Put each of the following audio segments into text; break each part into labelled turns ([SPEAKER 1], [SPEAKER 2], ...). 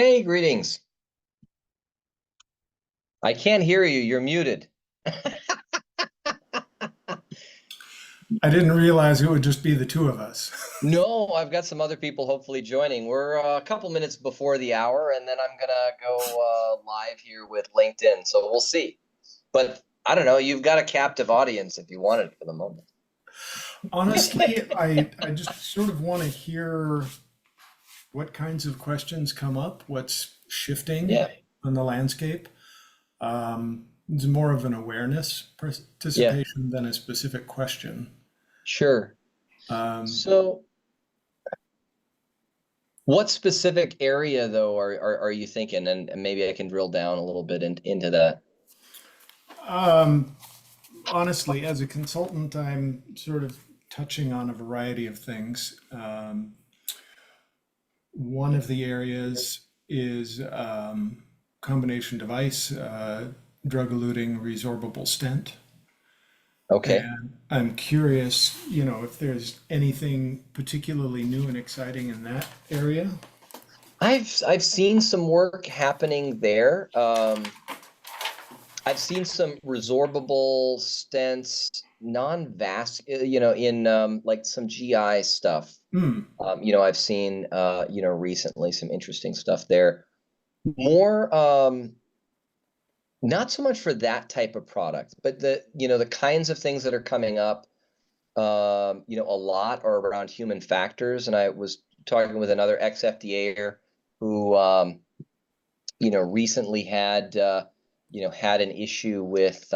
[SPEAKER 1] Hey, greetings. I can't hear you. You're muted.
[SPEAKER 2] I didn't realize it would just be the two of us.
[SPEAKER 1] No, I've got some other people hopefully joining. We're a couple minutes before the hour, and then I'm gonna go live here with LinkedIn. So we'll see. But I don't know. You've got a captive audience if you wanted for the moment.
[SPEAKER 2] Honestly, I just sort of want to hear what kinds of questions come up, what's shifting
[SPEAKER 1] Yeah,
[SPEAKER 2] on the landscape. It's more of an awareness
[SPEAKER 1] yeah,
[SPEAKER 2] participation than a specific question.
[SPEAKER 1] sure.
[SPEAKER 2] Um,
[SPEAKER 1] So, what specific area though are you thinking? And maybe I can drill down a little bit into that.
[SPEAKER 2] um, Honestly, as a consultant, I'm sort of touching on a variety of things. One of the areas is combination device, drug-eluting resorbable stent.
[SPEAKER 1] Okay.
[SPEAKER 2] And I'm curious, if there's anything particularly new and exciting in that area.
[SPEAKER 1] I've seen some work happening there. I've seen some resorbable stents, non-vas, in like some GI stuff.
[SPEAKER 2] Hmm.
[SPEAKER 1] I've seen recently some interesting stuff there. More not so much for that type of product, but the kinds of things that are coming up, a lot are around human factors. And I was talking with another ex-FDAer who recently had an issue with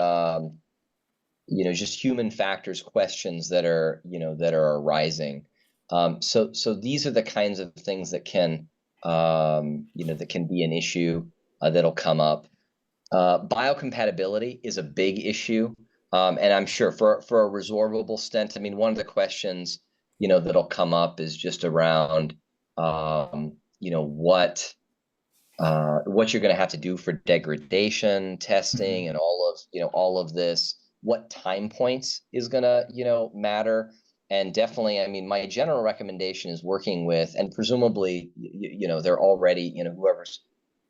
[SPEAKER 1] just human factors questions that are arising. So these are the kinds of things that can be an issue that'll come up. Biocompatibility is a big issue. And I'm sure for a resorbable stent, I mean, one of the questions, that'll come up is just around, what you're going to have to do for degradation testing and all of this, what time points is going to matter. And definitely, I mean, my general recommendation is working with, and presumably they're already, whoever's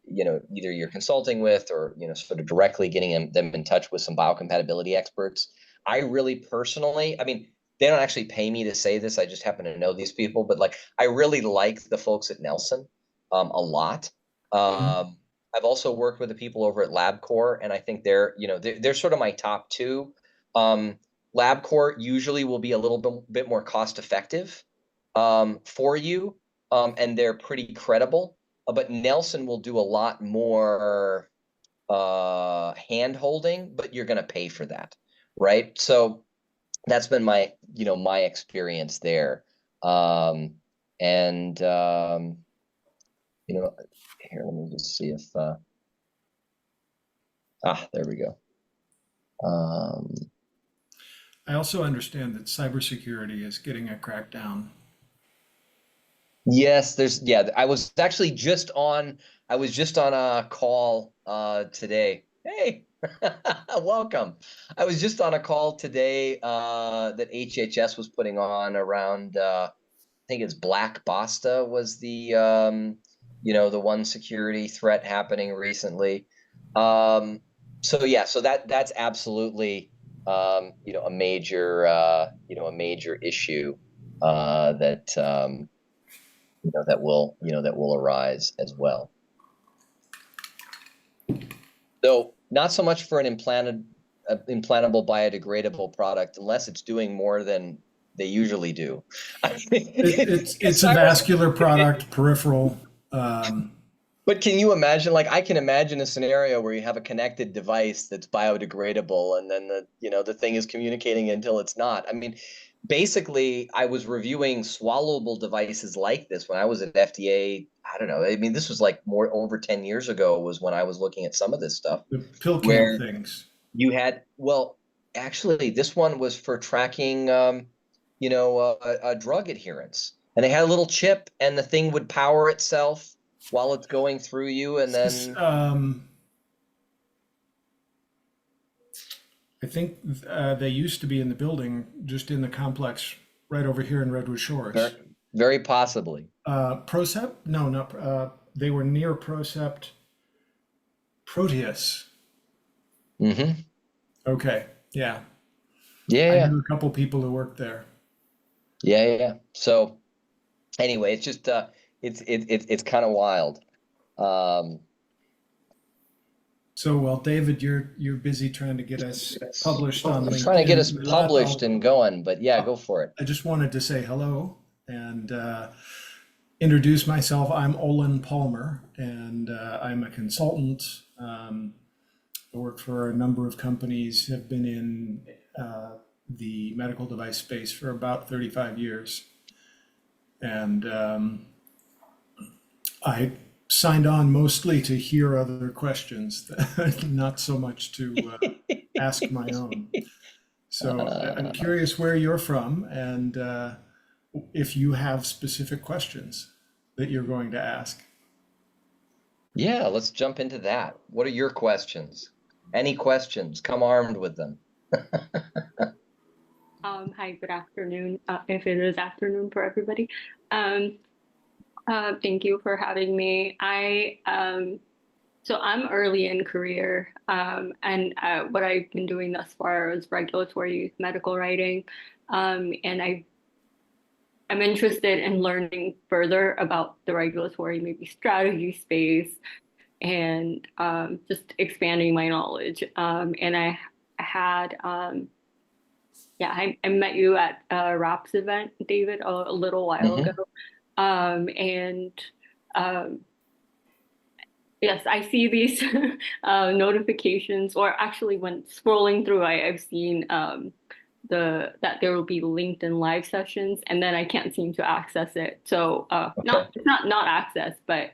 [SPEAKER 1] either you're consulting with or sort of directly getting them in touch with some biocompatibility experts. I really personally, I mean, they don't actually pay me to say this, I just happen to know these people, but like I really like the folks at Nelson a lot. um, I've also worked with the people over at LabCorp, and I think they're sort of my top two. Um, LabCorp usually will be a little bit more cost effective for you, and they're pretty credible. But Nelson will do a lot more hand holding, but you're going to pay for that, right? So that's been my experience there. Um, and you know, here, let me just see if there we go. Um,
[SPEAKER 2] I also understand that cybersecurity is getting a crackdown.
[SPEAKER 1] yes, yeah, I was just on a call today. Hey, welcome. I was just on a call today that HHS was putting on around I think it's Black Basta was the one security threat happening recently. Um, so yeah, so that's absolutely a major issue that that will arise as well. So not so much for an implantable biodegradable product unless it's doing more than they usually do. I
[SPEAKER 2] It's a
[SPEAKER 1] cyber
[SPEAKER 2] vascular product, peripheral. Um,
[SPEAKER 1] But can you imagine, like, I can imagine a scenario where you have a connected device that's biodegradable and then the thing is communicating until it's not. I mean, basically, I was reviewing swallowable devices like this when I was at FDA. I don't know. I mean, this was like more over 10 years ago was when I was looking at some of this stuff
[SPEAKER 2] the pill cam
[SPEAKER 1] where
[SPEAKER 2] things.
[SPEAKER 1] well, actually, this one was for tracking, a drug adherence. And they had a little chip, and the thing would power itself while it's going through you, and
[SPEAKER 2] This,
[SPEAKER 1] then
[SPEAKER 2] I think they used to be in the building, just in the complex right over here in Redwood Shores.
[SPEAKER 1] very, very possibly.
[SPEAKER 2] Procep? No, not. they were near Procept Proteus.
[SPEAKER 1] Mm-hmm.
[SPEAKER 2] Okay, yeah.
[SPEAKER 1] Yeah,
[SPEAKER 2] I
[SPEAKER 1] yeah,
[SPEAKER 2] knew a couple people who worked there.
[SPEAKER 1] yeah, yeah. So anyway, it's just it's kind of wild. Um,
[SPEAKER 2] So while David, you're busy trying to get us published on
[SPEAKER 1] I'm trying to get us
[SPEAKER 2] LinkedIn,
[SPEAKER 1] published and going, but yeah, go for it.
[SPEAKER 2] I just wanted to say hello and introduce myself. I'm Olin Palmer, and I'm a consultant. I work for a number of companies, have been in the medical device space for about 35 years. And I signed on mostly to hear other questions, not so much to ask my own. So I'm
[SPEAKER 1] Uh,
[SPEAKER 2] curious where you're from and if you have specific questions that you're going to ask.
[SPEAKER 1] yeah, let's jump into that. What are your questions? Any questions? Come armed with them.
[SPEAKER 3] Hi, good afternoon, if it is afternoon for everybody. Um, Thank you for having me. So I'm early in career, and what I've been doing thus far is regulatory medical writing, and I'm interested in learning further about the regulatory maybe strategy space and just expanding my knowledge. And I had Yeah, I met you at a RAPS event, David, a little while ago.
[SPEAKER 1] Hmm.
[SPEAKER 3] And um, yes, I see these notifications, or actually when scrolling through, I've seen that there will be LinkedIn live sessions, and then I can't seem to access it. So
[SPEAKER 1] Okay.
[SPEAKER 3] it's not access, but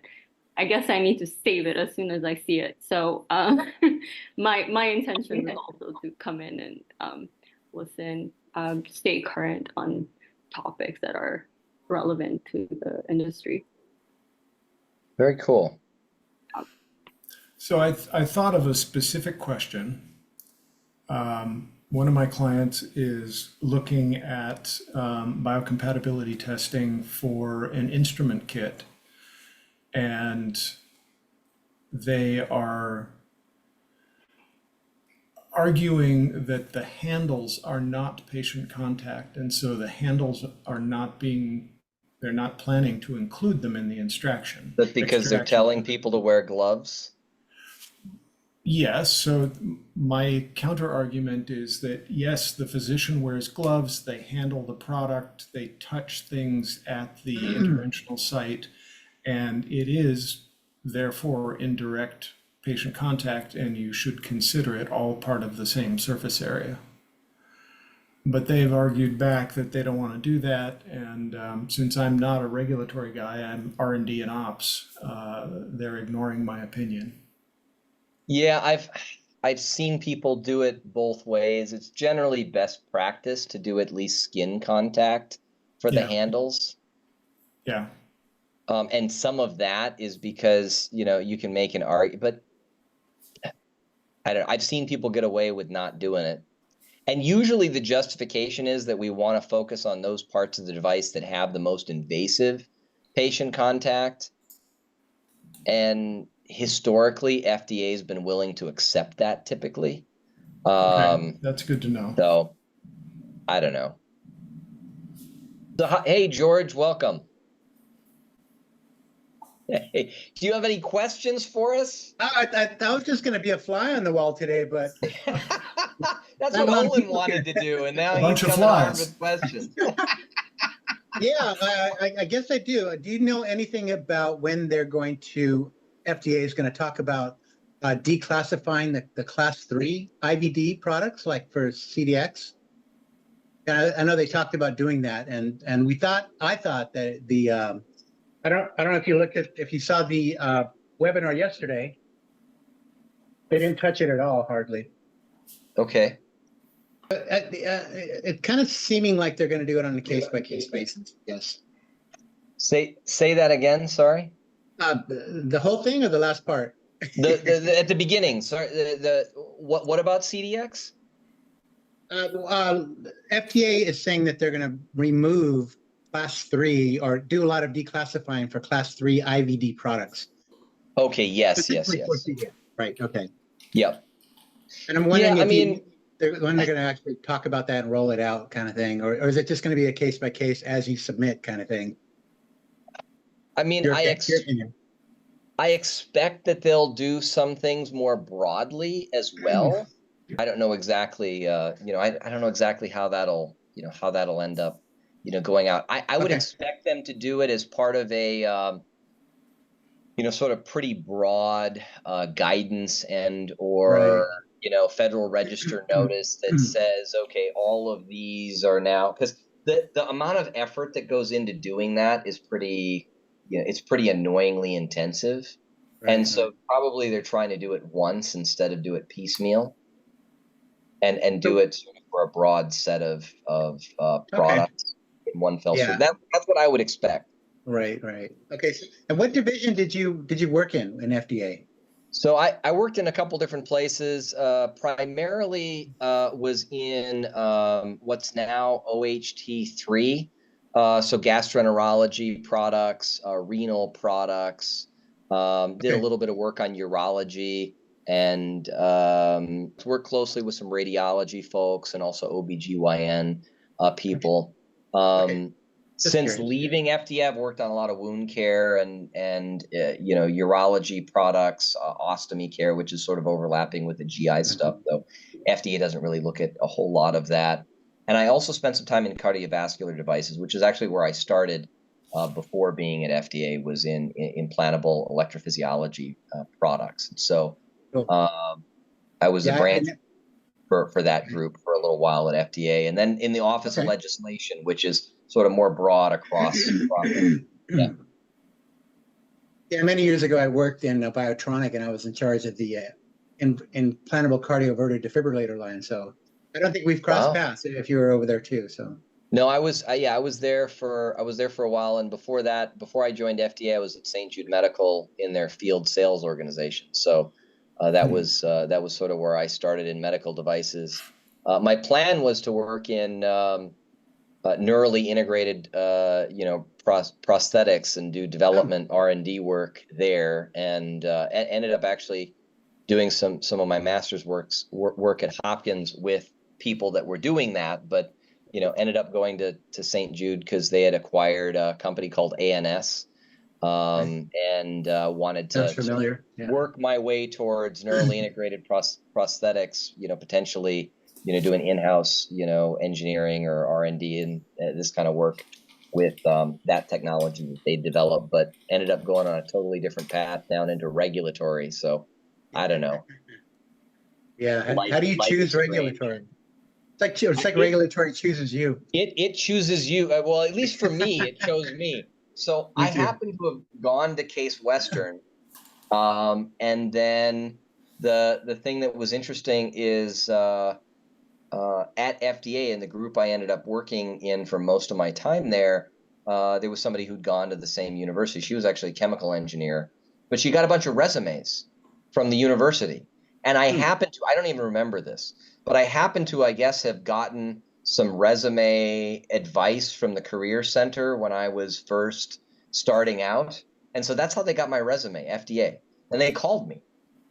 [SPEAKER 3] I guess I need to save it as soon as I see it. So my intention is also to come in and listen, stay current on topics that are relevant to the industry.
[SPEAKER 1] Very cool.
[SPEAKER 2] So I thought of a specific question. One of my clients is looking at biocompatibility testing for an instrument kit, and they are arguing that the handles are not patient contact, and so the handles are not being, they're not planning to include them in the extraction.
[SPEAKER 1] That's because they're telling people to wear gloves.
[SPEAKER 2] Yes, so my counter argument is that yes, the physician wears gloves, they handle the product, they touch things at the interventional site, and it is therefore indirect patient contact, and you should consider it all part of the same surface area. But they've argued back that they don't want to do that, and since I'm not a regulatory guy, I'm R&D and ops, they're ignoring my opinion.
[SPEAKER 1] Yeah, I've seen people do it both ways. It's generally best practice to do at least skin contact for the
[SPEAKER 2] Yeah,
[SPEAKER 1] handles.
[SPEAKER 2] yeah,
[SPEAKER 1] And some of that is because, you can make an argument, but I don't know. I've seen people get away with not doing it. And usually the justification is that we want to focus on those parts of the device that have the most invasive patient contact. And historically, FDA has been willing to accept that typically.
[SPEAKER 2] okay, that's good to know.
[SPEAKER 1] So I don't know. So, hey, George, welcome. Hey, do you have any questions for us?
[SPEAKER 4] I was just going to be a fly on the wall today, but
[SPEAKER 1] That's
[SPEAKER 4] not
[SPEAKER 1] what
[SPEAKER 4] a lot of
[SPEAKER 1] Olin
[SPEAKER 4] people
[SPEAKER 1] wanted to do, and now
[SPEAKER 2] A
[SPEAKER 1] he's
[SPEAKER 2] bunch of
[SPEAKER 1] coming armed
[SPEAKER 2] flies.
[SPEAKER 1] with questions.
[SPEAKER 4] yeah, I guess I do. Do you know anything about when they're going to, FDA is going to talk about declassifying the class 3 IVD products like for CDX? And I know they talked about doing that, and I thought that I don't know if you looked at, if you saw the webinar yesterday, they didn't touch it at all, hardly.
[SPEAKER 1] Okay.
[SPEAKER 4] It's kind of seeming like they're going to do it on a case by case basis. Yes.
[SPEAKER 1] Say that again. Sorry.
[SPEAKER 4] The whole thing or the last part?
[SPEAKER 1] The at the beginning. Sorry. What about CDX?
[SPEAKER 4] FDA is saying that they're going to remove class 3 or do a lot of declassifying for class 3 IVD products.
[SPEAKER 1] Okay, yes, yes,
[SPEAKER 4] Specifically for
[SPEAKER 1] yes.
[SPEAKER 4] CDS. Right, okay.
[SPEAKER 1] Yep.
[SPEAKER 4] And I'm
[SPEAKER 1] Yeah,
[SPEAKER 4] wondering
[SPEAKER 1] I
[SPEAKER 4] if
[SPEAKER 1] mean,
[SPEAKER 4] when they're going to actually talk about that and roll it out kind of thing, or is it just going to be a case by case as you submit kind of thing?
[SPEAKER 1] I mean,
[SPEAKER 4] Your opinion.
[SPEAKER 1] I expect that they'll do some things more broadly as well. I don't know exactly, I don't know exactly how that'll, how that'll end up, going out. I would
[SPEAKER 4] Okay.
[SPEAKER 1] expect them to do it as part of a, sort of pretty broad guidance and
[SPEAKER 4] Right.
[SPEAKER 1] or, Federal Register notice that says, okay, all of these are now, because the amount of effort that goes into doing that is pretty, it's pretty annoyingly intensive. And
[SPEAKER 4] Right,
[SPEAKER 1] so
[SPEAKER 4] right.
[SPEAKER 1] probably they're trying to do it once instead of do it piecemeal and do
[SPEAKER 4] So,
[SPEAKER 1] it sort of for a broad set of
[SPEAKER 4] okay.
[SPEAKER 1] products in one fell swoop.
[SPEAKER 4] Yeah.
[SPEAKER 1] That's what I would expect.
[SPEAKER 4] Right, right. Okay. So, and what division did you work in FDA?
[SPEAKER 1] So I worked in a couple different places. Primarily was in what's now OHT3. So gastroenterology products, renal products. Did a
[SPEAKER 4] Okay.
[SPEAKER 1] little bit of work on urology and worked closely with some radiology folks and also OBGYN
[SPEAKER 4] Okay.
[SPEAKER 1] people.
[SPEAKER 4] Okay. Just
[SPEAKER 1] Since
[SPEAKER 4] curious.
[SPEAKER 1] leaving FDA, I've worked on a lot of wound care and urology products, ostomy care, which is sort of overlapping with the GI stuff, though FDA doesn't really look at a whole lot of that. And I also spent some time in cardiovascular devices, which is actually where I started before being at FDA, was in implantable electrophysiology products. So
[SPEAKER 4] Cool.
[SPEAKER 1] I was a
[SPEAKER 4] Yeah.
[SPEAKER 1] branch for that group for a little while at FDA, and then in the Office of
[SPEAKER 4] Okay.
[SPEAKER 1] Legislation, which is sort of more broad across. Yeah.
[SPEAKER 4] Yeah, many years ago, I worked in Biotronic, and I was in charge of the implantable cardioverter defibrillator line. So I don't think we've crossed
[SPEAKER 1] Wow.
[SPEAKER 4] paths if you were over there too. So
[SPEAKER 1] No, I was there for a while, and before that, before I joined FDA, I was at St. Jude Medical in their field sales organization. So that was sort of where I started in medical devices. My plan was to work in neurally integrated, prosthetics and do development R&D work there, and ended up actually doing some of my master's work at Hopkins with people that were doing that, but ended up going to St. Jude because they had acquired a company called ANS, and wanted
[SPEAKER 4] sounds
[SPEAKER 1] to
[SPEAKER 4] familiar. Yeah.
[SPEAKER 1] work my way towards neurally integrated prosthetics, potentially, doing in-house, engineering or R&D and this kind of work with that technology that they developed, but ended up going on a totally different path down into regulatory. So I don't know.
[SPEAKER 4] Yeah.
[SPEAKER 1] Life,
[SPEAKER 4] How do you
[SPEAKER 1] life is
[SPEAKER 4] choose
[SPEAKER 1] strange.
[SPEAKER 4] regulatory? It's like regulatory chooses you.
[SPEAKER 1] It chooses you. Well, at least for me, it chose me. So
[SPEAKER 4] Me
[SPEAKER 1] I
[SPEAKER 4] too.
[SPEAKER 1] happen to have gone to Case Western. And then the thing that was interesting is at FDA, in the group I ended up working in for most of my time there, there was somebody who'd gone to the same university. She was actually a chemical engineer, but she got a bunch of resumes from the university. And I happened to, I don't even remember this, but I happened to, I guess, have gotten some resume advice from the Career Center when I was first starting out. And so that's how they got my resume, FDA. And they called me.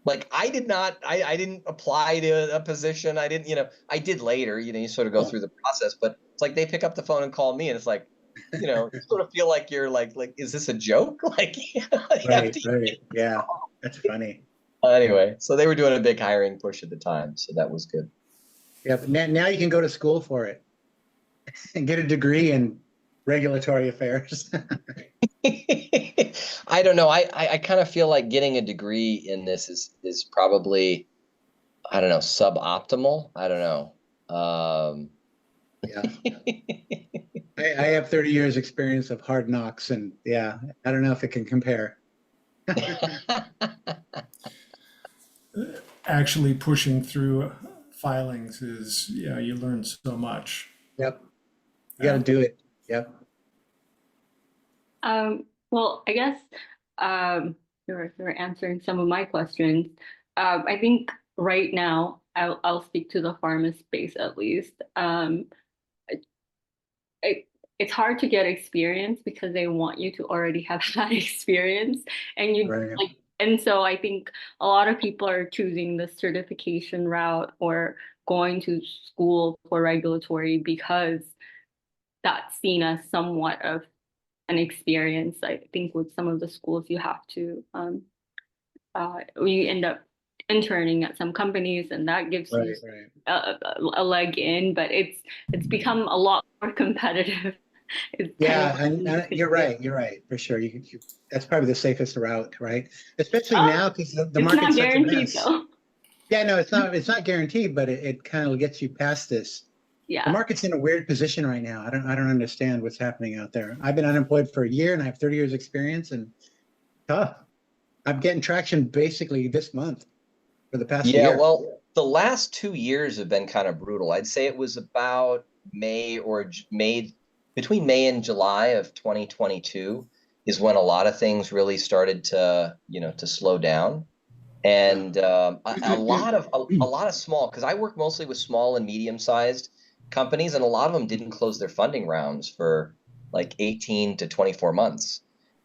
[SPEAKER 1] Like I did not, I didn't apply to a position. I didn't, I did later, you sort of go through the process, but it's like they pick up the phone and call me and it's like, you sort of feel like you're like, is this a joke? Like,
[SPEAKER 4] Right. Right. Yeah. That's funny.
[SPEAKER 1] Anyway, so they were doing a big hiring push at the time. So that was good.
[SPEAKER 4] Yeah. But now you can go to school for it and get a degree in regulatory affairs.
[SPEAKER 1] I don't know. I kind of feel like getting a degree in this is probably, I don't know, suboptimal. I don't know.
[SPEAKER 4] Yeah. I have 30 years experience of hard knocks, and yeah, I don't know if it can compare.
[SPEAKER 2] Actually pushing through filings is, yeah, you learn so much.
[SPEAKER 4] Yep. You got to do it. Yep.
[SPEAKER 3] Well, I guess you're answering some of my questions. I think right now I'll speak to the pharma space at least. I, it's hard to get experience because they want you to already have had experience, and you
[SPEAKER 4] Right.
[SPEAKER 3] like, and so I think a lot of people are choosing the certification route or going to school for regulatory because that's seen as somewhat of an experience. I think with some of the schools you have to you end up interning at some companies, and that gives you
[SPEAKER 4] Right, right.
[SPEAKER 3] a leg in, but it's become a lot more competitive. It's kind of
[SPEAKER 4] Yeah, and you're right, for sure. That's probably the safest route, right? Especially
[SPEAKER 3] oh,
[SPEAKER 4] now because the
[SPEAKER 3] it's not
[SPEAKER 4] market's such a
[SPEAKER 3] guaranteed
[SPEAKER 4] mess.
[SPEAKER 3] though.
[SPEAKER 4] Yeah, no, it's not guaranteed, but it kind of gets you past this. The
[SPEAKER 3] Yeah.
[SPEAKER 4] market's in a weird position right now. I don't understand what's happening out there. I've been unemployed for a year and I have 30 years experience and tough. I'm getting traction basically this month for the past
[SPEAKER 1] Yeah,
[SPEAKER 4] year.
[SPEAKER 1] well, the last 2 years have been kind of brutal. I'd say it was about May, between May and July of 2022 is when a lot of things really started to, to slow down.
[SPEAKER 4] Yeah.
[SPEAKER 1] And a lot of small, because I work mostly with small and medium-sized companies, and a lot of them didn't close their funding rounds for like 18 to 24 months.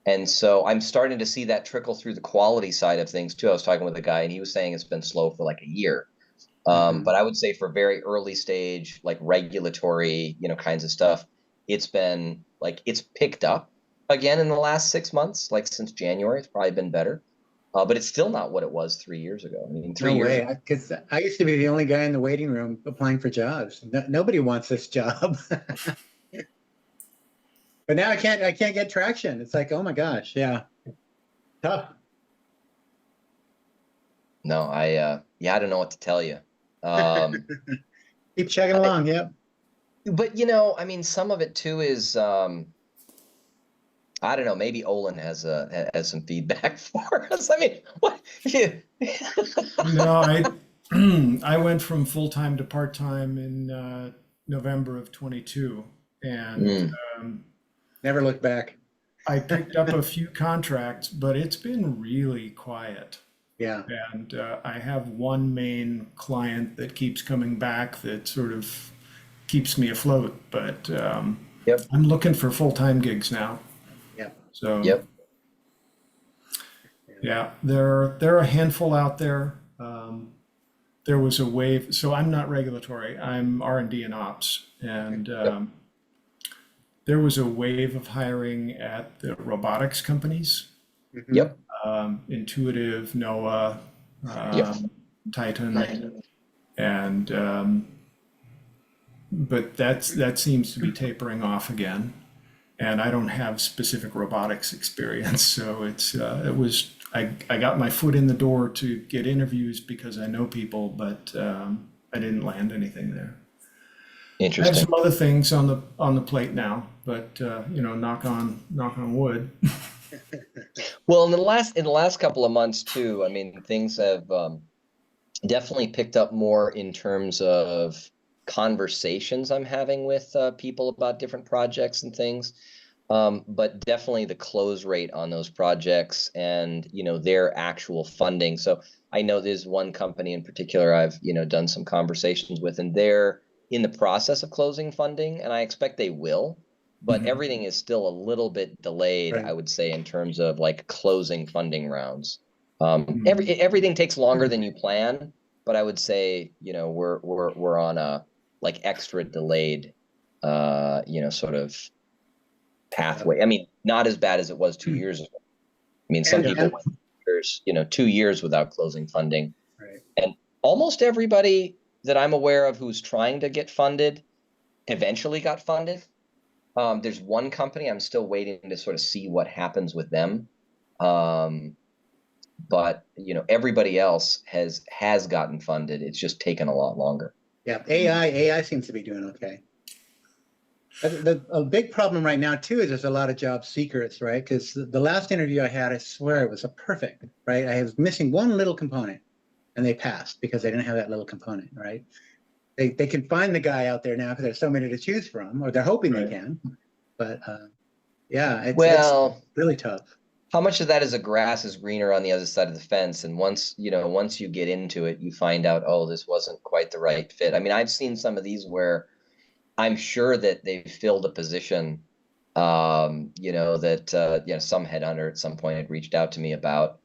[SPEAKER 1] And so I'm starting to see that trickle through the quality side of things too. I was talking with a guy and he was saying it's been slow for like a year.
[SPEAKER 4] Mhm.
[SPEAKER 1] But I would say for very early stage, like regulatory, kinds of stuff, it's been like it's picked up again in the last 6 months, like since January, it's probably been better. But it's still not what it was 3 years ago. I mean,
[SPEAKER 4] No
[SPEAKER 1] 3 years
[SPEAKER 4] way.
[SPEAKER 1] ago.
[SPEAKER 4] Because I used to be the only guy in the waiting room applying for jobs. Nobody wants this job. But now I can't get traction. It's like, oh my gosh, yeah, tough.
[SPEAKER 1] No, yeah, I don't know what to tell you. Um,
[SPEAKER 4] Keep chugging
[SPEAKER 1] I,
[SPEAKER 4] along. Yep.
[SPEAKER 1] but I mean, some of it too is, I don't know, maybe Olin has some feedback for us. I mean, what?
[SPEAKER 2] No, I I went from full time to part time in November of 22, and
[SPEAKER 1] Mm,
[SPEAKER 2] um,
[SPEAKER 4] Never look back.
[SPEAKER 2] I picked up a few contracts, but it's been really quiet.
[SPEAKER 4] Yeah.
[SPEAKER 2] And I have one main client that keeps coming back that sort of keeps me afloat. But
[SPEAKER 1] yep,
[SPEAKER 2] I'm looking for full time gigs now.
[SPEAKER 4] Yeah.
[SPEAKER 2] So
[SPEAKER 1] yep.
[SPEAKER 2] yeah, there are a handful out there. There was a wave. So I'm not regulatory. I'm R&D and ops, and
[SPEAKER 1] Yep.
[SPEAKER 2] there was a wave of hiring at the robotics companies,
[SPEAKER 4] Hmm.
[SPEAKER 1] Yep.
[SPEAKER 2] Intuitive, Noah,
[SPEAKER 1] Yep.
[SPEAKER 2] um, Titan, and but that seems to be tapering off again. And I don't have specific robotics experience, so I got my foot in the door to get interviews because I know people, but I didn't land anything there. I have
[SPEAKER 1] Interesting.
[SPEAKER 2] some other things on the plate now, but knock on wood.
[SPEAKER 1] Well, in the last couple of months too, I mean, things have definitely picked up more in terms of conversations I'm having with people about different projects and things. But definitely the close rate on those projects and their actual funding. So I know there's one company in particular I've done some conversations with, and they're in the process of closing funding, and I expect they will. But
[SPEAKER 2] Mhm.
[SPEAKER 1] everything is still a little bit delayed,
[SPEAKER 4] Right.
[SPEAKER 1] I would say, in terms of like closing funding rounds.
[SPEAKER 2] Mhm.
[SPEAKER 1] Everything takes longer than you plan, but I would say we're on a like extra delayed, sort of
[SPEAKER 4] Yeah.
[SPEAKER 1] pathway. I mean, not as bad as it was 2 years ago. I mean, some
[SPEAKER 4] And,
[SPEAKER 1] people
[SPEAKER 4] and
[SPEAKER 1] went years, 2 years without closing funding.
[SPEAKER 4] right.
[SPEAKER 1] And almost everybody that I'm aware of who's trying to get funded eventually got funded. There's one company I'm still waiting to sort of see what happens with them. Um, but everybody else has gotten funded. It's just taken a lot longer.
[SPEAKER 4] Yeah. AI seems to be doing okay. A big problem right now too is there's a lot of job seekers, right? Because the last interview I had, I swear it was a perfect, right? I was missing one little component, and they passed because they didn't have that little component, right? They can find the guy out there now because there's so many to choose from, or they're hoping they
[SPEAKER 2] Right.
[SPEAKER 4] can. But yeah, it's
[SPEAKER 1] Well,
[SPEAKER 4] really tough.
[SPEAKER 1] how much of that is a grass is greener on the other side of the fence? And once you get into it, you find out, oh, this wasn't quite the right fit. I mean, I've seen some of these where I'm sure that they've filled a position, you know, that you know, some headhunter at some point had reached out to me about,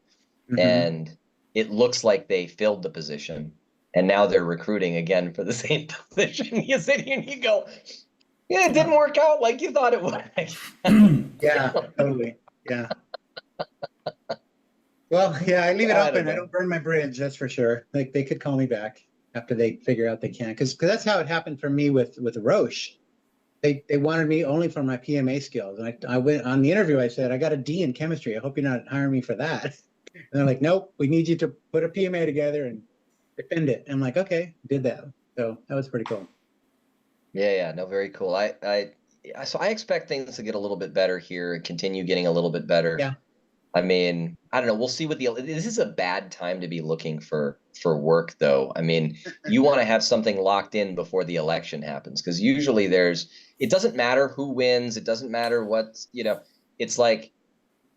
[SPEAKER 4] Hmm.
[SPEAKER 1] and it looks like they filled the position, and now they're recruiting again for the same position. You sit here and you go, yeah, it didn't work out like you thought it would.
[SPEAKER 4] Yeah, totally. Yeah. Well, yeah, I leave it
[SPEAKER 1] I don't
[SPEAKER 4] open. I
[SPEAKER 1] know.
[SPEAKER 4] don't burn my bridge, that's for sure. Like they could call me back after they figure out they can, because that's how it happened for me with Roche. They wanted me only for my PMA skills, and I went on the interview. I said I got a D in chemistry. I hope you're not hiring me for that. And they're like, nope, we need you to put a PMA together and defend it. I'm like, okay, did that. So that was pretty cool.
[SPEAKER 1] Yeah, yeah, no, very cool. So I expect things to get a little bit better here and continue getting a little bit better.
[SPEAKER 4] Yeah.
[SPEAKER 1] I mean, I don't know. We'll see what this is a bad time to be looking for work, though. I mean, you want to have something locked in before the election happens, because usually it doesn't matter who wins. It doesn't matter what, you know, it's like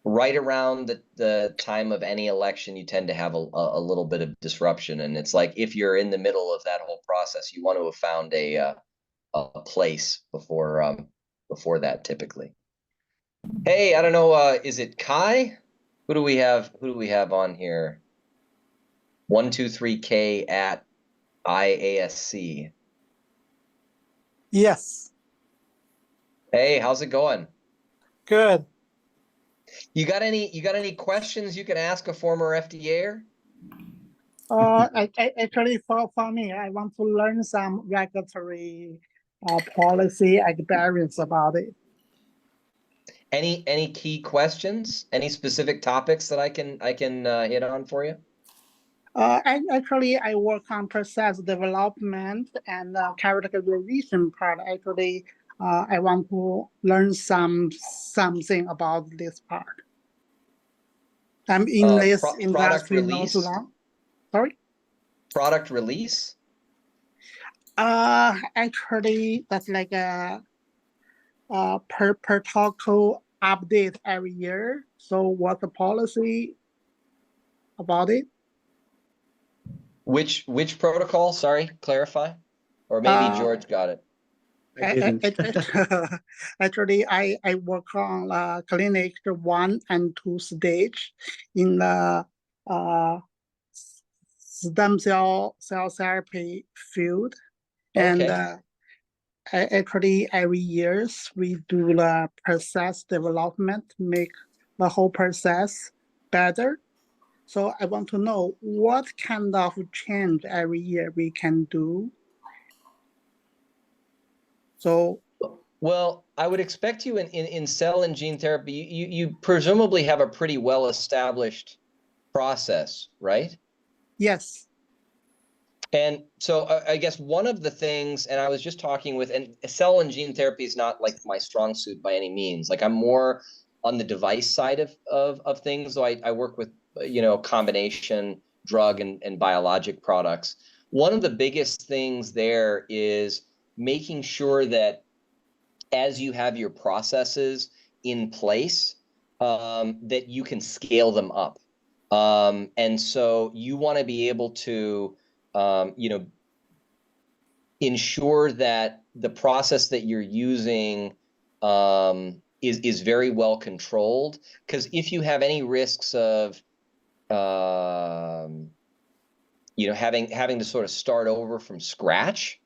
[SPEAKER 1] right around the time of any election, you tend to have a little bit of disruption. And it's like if you're in the middle of that whole process, you want to have found a place before that typically. Hey, I don't know, is it Kai? Who do we have on here? 123K at IASC.
[SPEAKER 5] Yes,
[SPEAKER 1] Hey, how's it going?
[SPEAKER 5] good.
[SPEAKER 1] You got any questions you can ask a former FDAer?
[SPEAKER 5] Actually, for me, I want to learn some regulatory policy experience about it.
[SPEAKER 1] Any key questions? Any specific topics that I can hit on for you?
[SPEAKER 5] Actually, I work on process development and characterization part. Actually, I want to learn something about this part. I'm in this
[SPEAKER 1] Product
[SPEAKER 5] industry not
[SPEAKER 1] release?
[SPEAKER 5] long. Sorry.
[SPEAKER 1] Product release?
[SPEAKER 5] Actually, that's like a protocol update every year. So what's the policy about it?
[SPEAKER 1] Which protocol? Sorry, clarify. Or maybe George got it.
[SPEAKER 4] I didn't.
[SPEAKER 5] Actually, I work on clinic 1 and 2 stage in the stem cell therapy field. And
[SPEAKER 1] Okay.
[SPEAKER 5] actually, every years we do the process development, make the whole process better. So I want to know what kind of change every year we can do. So
[SPEAKER 1] Well, I would expect you in cell and gene therapy, you presumably have a pretty well-established process, right?
[SPEAKER 5] yes,
[SPEAKER 1] And so I guess one of the things, and I was just talking with, and cell and gene therapy is not like my strong suit by any means. Like I'm more on the device side of things. So I work with, you know, combination drug and biologic products. One of the biggest things there is making sure that as you have your processes in place, that you can scale them up. And so you want to be able to, you know, ensure that the process that you're using is very well controlled. Because if you have any risks of, you know, having to sort of start over from scratch,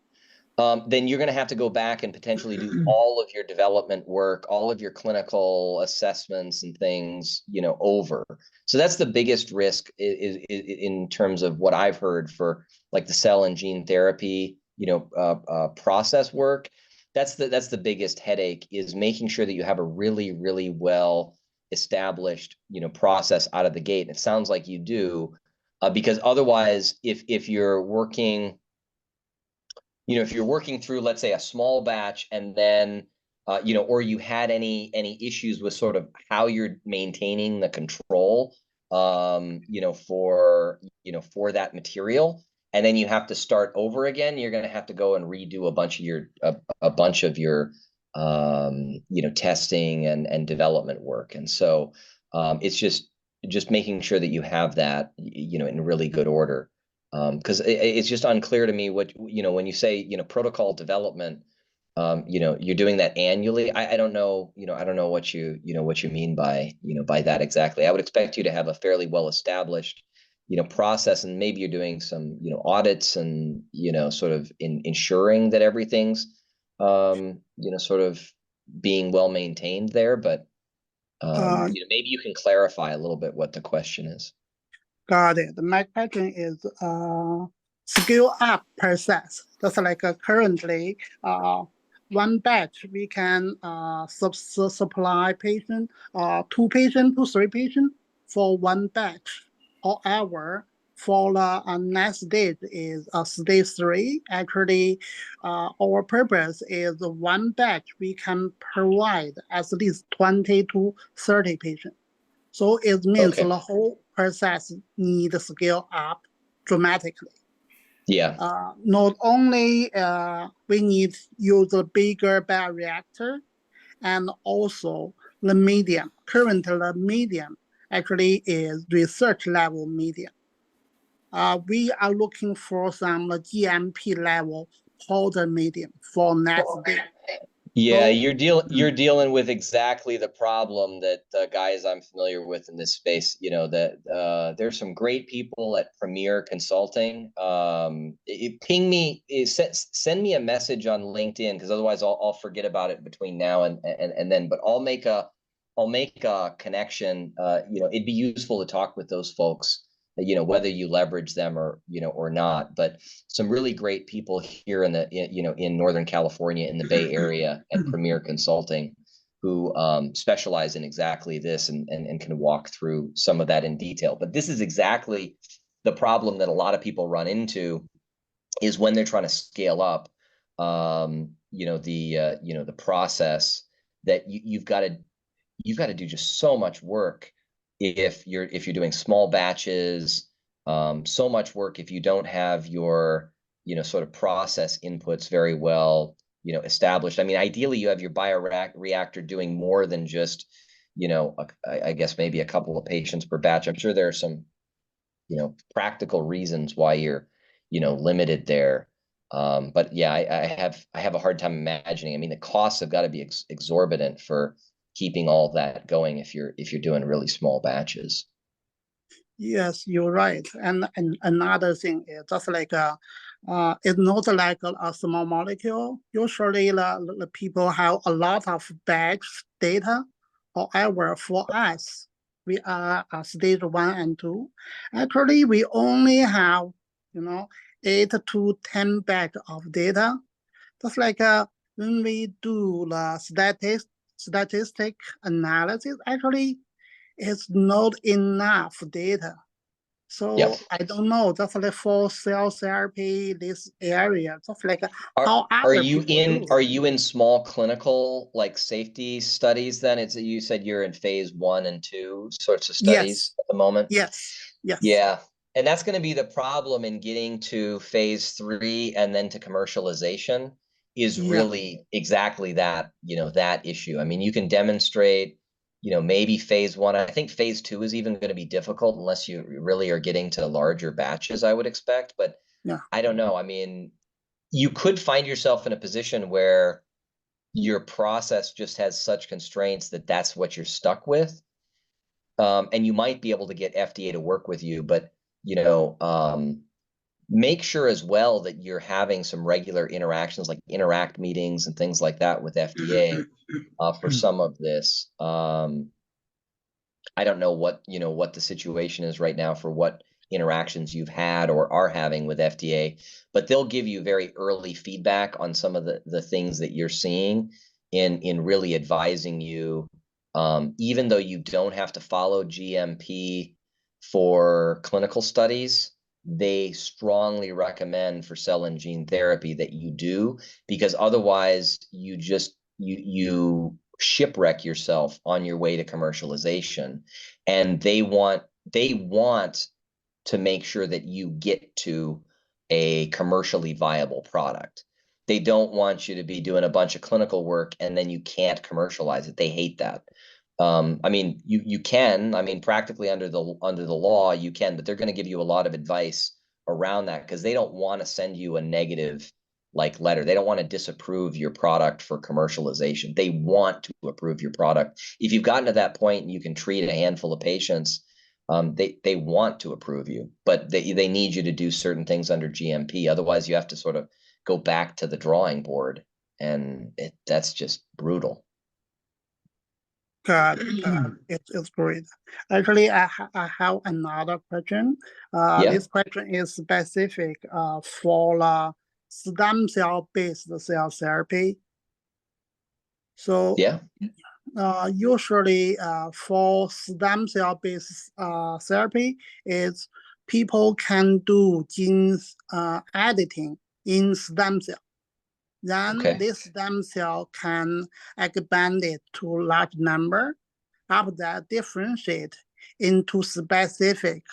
[SPEAKER 1] then you're going to have to go back and potentially do all of your development work, all of your clinical assessments and things, you know, over. So that's the biggest risk in terms of what I've heard for like the cell and gene therapy, you know, process work. That's the biggest headache, is making sure that you have a really, really well established, you know, process out of the gate. And it sounds like you do, because otherwise, if you're working, you know, if you're working through, let's say, a small batch, and then, you know, or you had any issues with sort of how you're maintaining the control, you know, for that material, and then you have to start over again, you're going to have to go and redo a bunch of your, you know, testing and development work. And so, it's just making sure that you have that, you know, in really good order. Because it's just unclear to me what, you know, when you say, you know, protocol development, you're doing that annually. I don't know, I don't know what what you mean by, by that exactly. I would expect you to have a fairly well established, process, and maybe you're doing some, audits and, sort of ensuring that everything's, sort of being well maintained there. But,
[SPEAKER 5] Uh,
[SPEAKER 1] maybe you can clarify a little bit what the question is.
[SPEAKER 5] Got it. My question is scale up process. Just like currently, one batch we can supply patient, 2 patient to 3 patient for one batch. However, for the next stage is stage 3. Actually, our purpose is one batch we can provide at least 20 to 30 patients. So it means
[SPEAKER 1] Okay.
[SPEAKER 5] the whole process need to scale up dramatically.
[SPEAKER 1] Yeah.
[SPEAKER 5] Not only we need use a bigger bioreactor, and also the medium. Currently, the medium actually is research level medium. We are looking for some GMP level powder medium for next day.
[SPEAKER 1] Yeah,
[SPEAKER 5] So
[SPEAKER 1] you're dealing with exactly the problem that guys I'm familiar with in this space. That there's some great people at Premier Consulting. Ping me, send me a message on LinkedIn, because otherwise I'll forget about it between now and then. But I'll make a connection. It'd be useful to talk with those folks. Whether you leverage them or not. But some really great people here in Northern California, in the Bay Area, at Premier Consulting, who specialize in exactly this and can walk through some of that in detail. But this is exactly the problem that a lot of people run into, is when they're trying to scale up, the process, that you've got to do just so much work if you're doing small batches, so much work if you don't have your sort of process inputs very well established. I mean, ideally you have your bioreactor doing more than just I guess maybe a couple of patients per batch. I'm sure there are some practical reasons why you're limited there. But yeah, I have a hard time imagining. I mean, the costs have got to be exorbitant for keeping all that going if you're doing really small batches.
[SPEAKER 5] yes, you're right. And another thing is just like it's not like a small molecule. Usually the people have a lot of batch data. However, for us, we are stage 1 and 2. Actually, we only have, 8 to 10 batch of data. Just like when we do the statistic analysis, actually it's not enough data. So
[SPEAKER 1] Yep.
[SPEAKER 5] I don't know, just like for cell therapy, this area, just like
[SPEAKER 1] Are
[SPEAKER 5] how
[SPEAKER 1] are
[SPEAKER 5] other
[SPEAKER 1] you
[SPEAKER 5] people
[SPEAKER 1] in
[SPEAKER 5] do.
[SPEAKER 1] are you in small clinical, like, safety studies then? You said you're in phase 1 and 2 sorts of studies
[SPEAKER 5] Yes,
[SPEAKER 1] at the moment?
[SPEAKER 5] yes, yes,
[SPEAKER 1] Yeah. And that's going to be the problem in getting to phase 3 and then to commercialization, is
[SPEAKER 5] yeah,
[SPEAKER 1] really exactly that, that issue. I mean, you can demonstrate, maybe phase 1. I think phase 2 is even going to be difficult unless you really are getting to larger batches, I would expect. But
[SPEAKER 5] yeah.
[SPEAKER 1] I don't know. I mean, you could find yourself in a position where your process just has such constraints that that's what you're stuck with. And you might be able to get FDA to work with you, but make sure as well that you're having some regular interactions, like interact meetings and things like that with FDA for some of this. I don't know what the situation is right now for what interactions you've had or are having with FDA, but they'll give you very early feedback on some of the things that you're seeing in really advising you, even though you don't have to follow GMP for clinical studies. They strongly recommend for cell and gene therapy that you do, because otherwise you shipwreck yourself on your way to commercialization. And they want to make sure that you get to a commercially viable product. They don't want you to be doing a bunch of clinical work and then you can't commercialize it. They hate that. I mean, you can. I mean, practically under the law, you can, but they're going to give you a lot of advice around that, because they don't want to send you a negative, like letter. They don't want to disapprove your product for commercialization. They want to approve your product. If you've gotten to that point and you can treat a handful of patients, they want to approve you, but they need you to do certain things under GMP. Otherwise, you have to sort of go back to the drawing board, and that's just brutal.
[SPEAKER 5] Got it. It's great. Actually, I have another question.
[SPEAKER 1] Yeah.
[SPEAKER 5] This question is specific for stem cell-based cell therapy. So
[SPEAKER 1] Yeah.
[SPEAKER 5] usually for stem cell-based therapy, is people can do gene editing in stem cell. Then
[SPEAKER 1] Okay.
[SPEAKER 5] this stem cell can expand it to large number. After that, differentiate into specific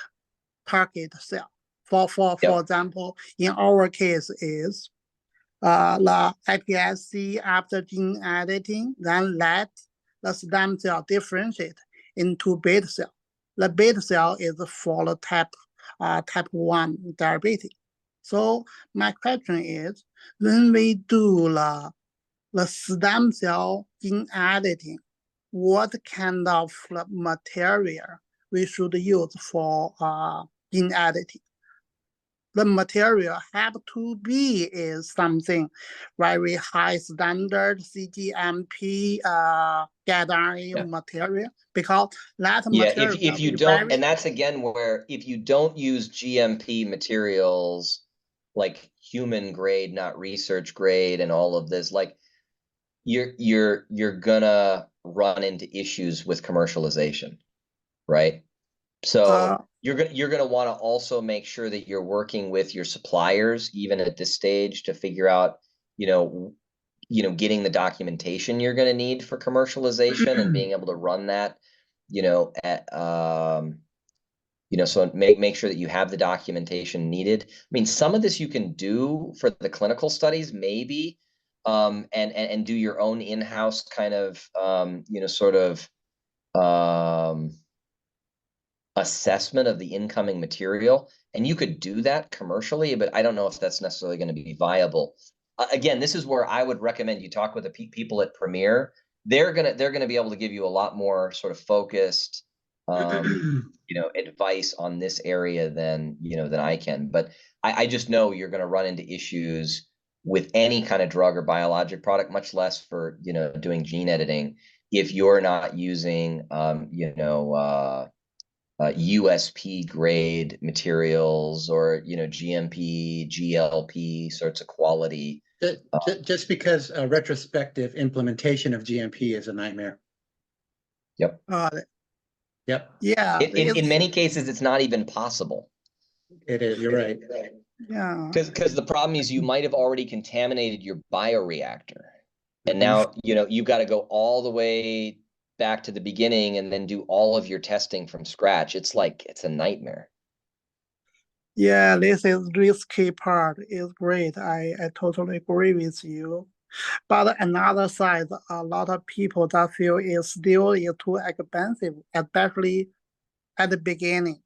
[SPEAKER 5] target cell. For
[SPEAKER 1] Yep.
[SPEAKER 5] example, in our case is the iPSC after gene editing, then let the stem cell differentiate into beta cell. The beta cell is for the type 1 diabetes. So my question is, when we do the stem cell gene editing, what kind of material we should use for gene editing? The material have to be is something very high standard CGMP gathering material, because that material
[SPEAKER 1] If you
[SPEAKER 5] will be
[SPEAKER 1] don't,
[SPEAKER 5] very
[SPEAKER 1] and that's again where if you don't use GMP materials like human grade, not research grade, and all of this, like you're gonna run into issues with commercialization, right? So you're gonna want to also make sure that you're working with your suppliers, even at this stage, to figure out, getting the documentation you're going to need for commercialization and being able to run that, at so make sure that you have the documentation needed. I mean, some of this you can do for the clinical studies, maybe, and do your own in-house kind of, sort of assessment of the incoming material, and you could do that commercially, but I don't know if that's necessarily going to be viable. Again, this is where I would recommend you talk with the people at Premier. They're gonna be able to give you a lot more sort of focused, advice on this area than I can. But I just know you're going to run into issues with any kind of drug or biologic product, much less for doing gene editing, if you're not using USP grade materials or GMP, GLP sorts of quality.
[SPEAKER 4] Just because a retrospective implementation of GMP is a nightmare.
[SPEAKER 1] Yep.
[SPEAKER 4] Yep.
[SPEAKER 5] Yeah.
[SPEAKER 1] In many cases, it's not even possible.
[SPEAKER 4] It is. You're right.
[SPEAKER 5] Yeah.
[SPEAKER 1] Because the problem is you might have already contaminated your bioreactor, and now you've got to go all the way back to the beginning and then do all of your testing from scratch. It's a nightmare.
[SPEAKER 5] Yeah, this is risky part is great. I totally agree with you. But another side, a lot of people that feel is still is too expensive, especially at the beginning.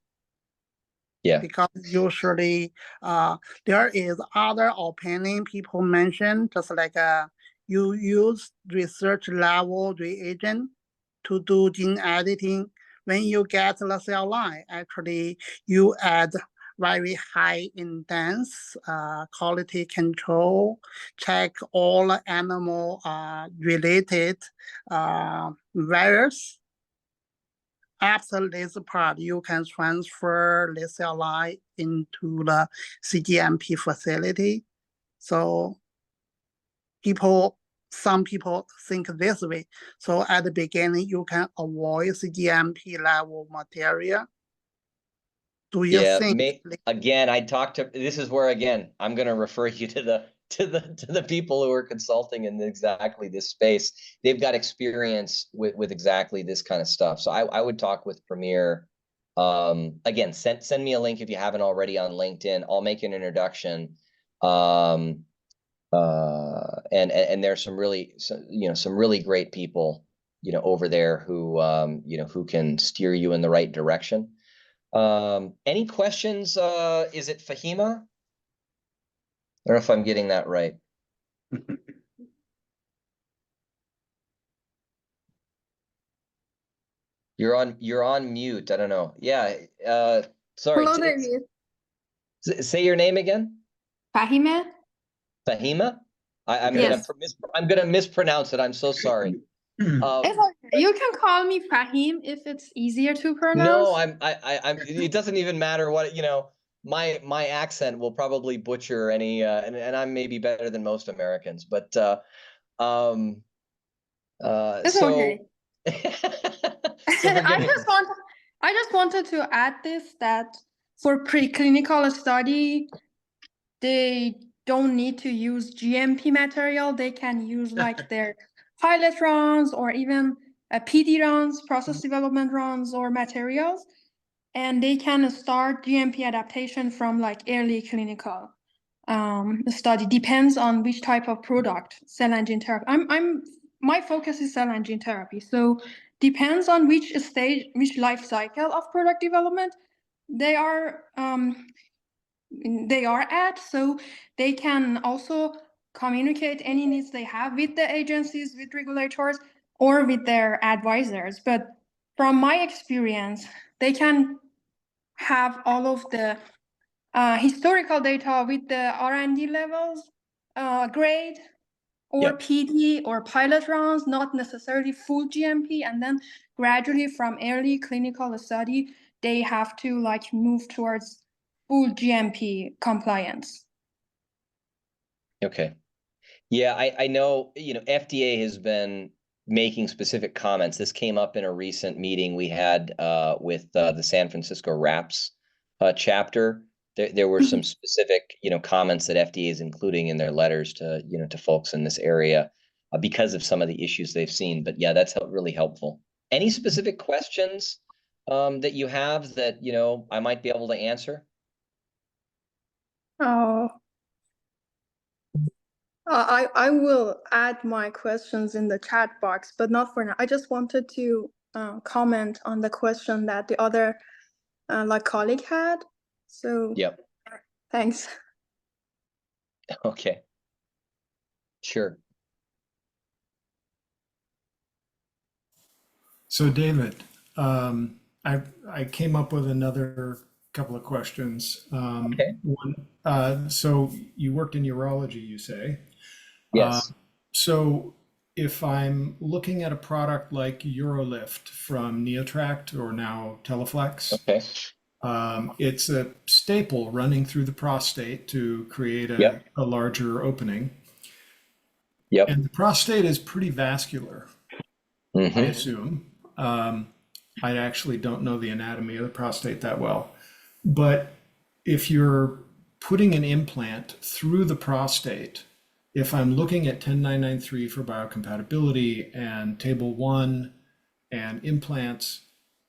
[SPEAKER 1] Yeah.
[SPEAKER 5] Because usually there is other opinion people mention, just like you use research level reagent to do gene editing. When you get the cell line, actually you add very high intense quality control, check all animal related virus. After this part, you can transfer the cell line into the CGMP facility. So some people think this way. So at the beginning, you can avoid CGMP level material. Do you think?
[SPEAKER 1] Again, this is where, again, I'm going to refer you to the people who are consulting in exactly this space. They've got experience with exactly this kind of stuff. So I would talk with Premier. Again, send me a link if you haven't already on LinkedIn. I'll make an introduction. And there's some really great people, over there who, who can steer you in the right direction. Any questions? Is it Fahima? I don't know if I'm getting that right. You're on mute. I don't know. Yeah. Sorry.
[SPEAKER 6] Hello there, Miss
[SPEAKER 1] Say your name again.
[SPEAKER 6] Fahime.
[SPEAKER 1] Fahima? I'm
[SPEAKER 6] Yes.
[SPEAKER 1] gonna mispronounce it. I'm so sorry.
[SPEAKER 6] It's okay. You can call me Fahim if it's easier to pronounce.
[SPEAKER 1] No, I'm it doesn't even matter what, my accent will probably butcher any and I'm maybe better than most Americans, but
[SPEAKER 6] It's
[SPEAKER 1] so
[SPEAKER 6] okay.
[SPEAKER 1] so forgive me.
[SPEAKER 6] I just wanted to add this, that for preclinical study, they don't need to use GMP material. They can use like their pilot runs or even PD runs, process development runs or materials, and they can start GMP adaptation from like early clinical study. Depends on which type of product, cell and gene therapy. My focus is cell and gene therapy, so depends on which stage, which life cycle of product development they are at. So they can also communicate any needs they have with the agencies, with regulators, or with their advisors. But from my experience, they can have all of the historical data with the R&D levels, grade, or
[SPEAKER 2] Yep.
[SPEAKER 6] PD or pilot runs, not necessarily full GMP, and then gradually from early clinical study, they have to like move towards full GMP compliance.
[SPEAKER 1] Okay. Yeah, I know, FDA has been making specific comments. This came up in a recent meeting we had with the San Francisco RAPS chapter. There were some specific, comments that FDA is including in their letters to, to folks in this area because of some of the issues they've seen. But yeah, that's really helpful. Any specific questions that you have that, I might be able to answer?
[SPEAKER 6] Oh, I will add my questions in the chat box, but not for now. I just wanted to comment on the question that the other colleague had. So
[SPEAKER 1] Yep.
[SPEAKER 6] thanks.
[SPEAKER 1] Okay. Sure.
[SPEAKER 2] So David, I came up with another couple of questions.
[SPEAKER 1] Okay.
[SPEAKER 2] One, so you worked in urology, you say.
[SPEAKER 1] Yes.
[SPEAKER 2] So if I'm looking at a product like Urolift from Neotract or now Teleflex,
[SPEAKER 1] Okay.
[SPEAKER 2] it's a staple running through the prostate to create
[SPEAKER 1] Yep.
[SPEAKER 2] a larger opening.
[SPEAKER 1] Yep.
[SPEAKER 2] And the prostate is pretty vascular, I assume. I actually don't know the anatomy of the prostate that well. But if you're putting an implant through the prostate, if I'm looking at 10993 for biocompatibility and table 1 and implants,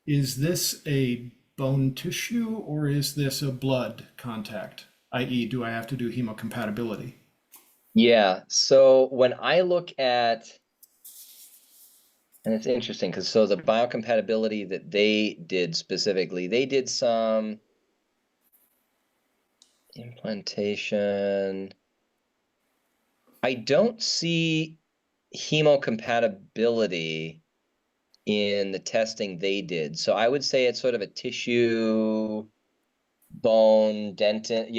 [SPEAKER 2] is this a bone tissue or is this a blood contact? i.e., do I have to do hemocompatibility?
[SPEAKER 1] Yeah. So when I look at, and it's interesting because the biocompatibility that they did specifically, they did some implantation. I don't see hemocompatibility in the testing they did. So I would say it's sort of a tissue, bone, dentin,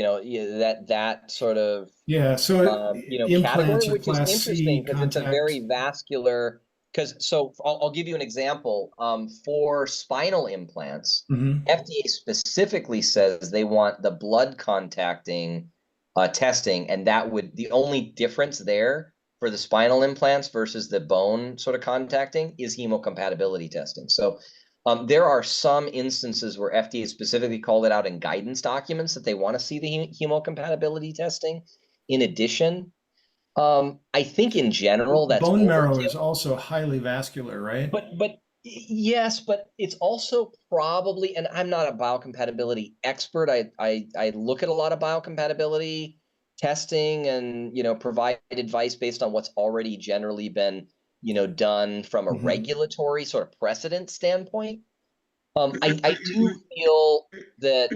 [SPEAKER 1] that sort of
[SPEAKER 2] Yeah, so
[SPEAKER 1] category,
[SPEAKER 2] implants are
[SPEAKER 1] which is
[SPEAKER 2] class C
[SPEAKER 1] interesting because it's a very
[SPEAKER 2] contact.
[SPEAKER 1] vascular. So I'll give you an example. For spinal implants, FDA specifically says they want the blood contacting testing, and the only difference there for the spinal implants versus the bone sort of contacting is hemocompatibility testing. So there are some instances where FDA specifically called it out in guidance documents that they want to see the hemocompatibility testing. In addition, I think in general that's
[SPEAKER 2] Bone marrow
[SPEAKER 1] overkill.
[SPEAKER 2] is also highly vascular, right?
[SPEAKER 1] But yes, but it's also probably, and I'm not a biocompatibility expert. I look at a lot of biocompatibility testing and provide advice based on what's already generally been done from a regulatory sort of precedent standpoint. I do feel that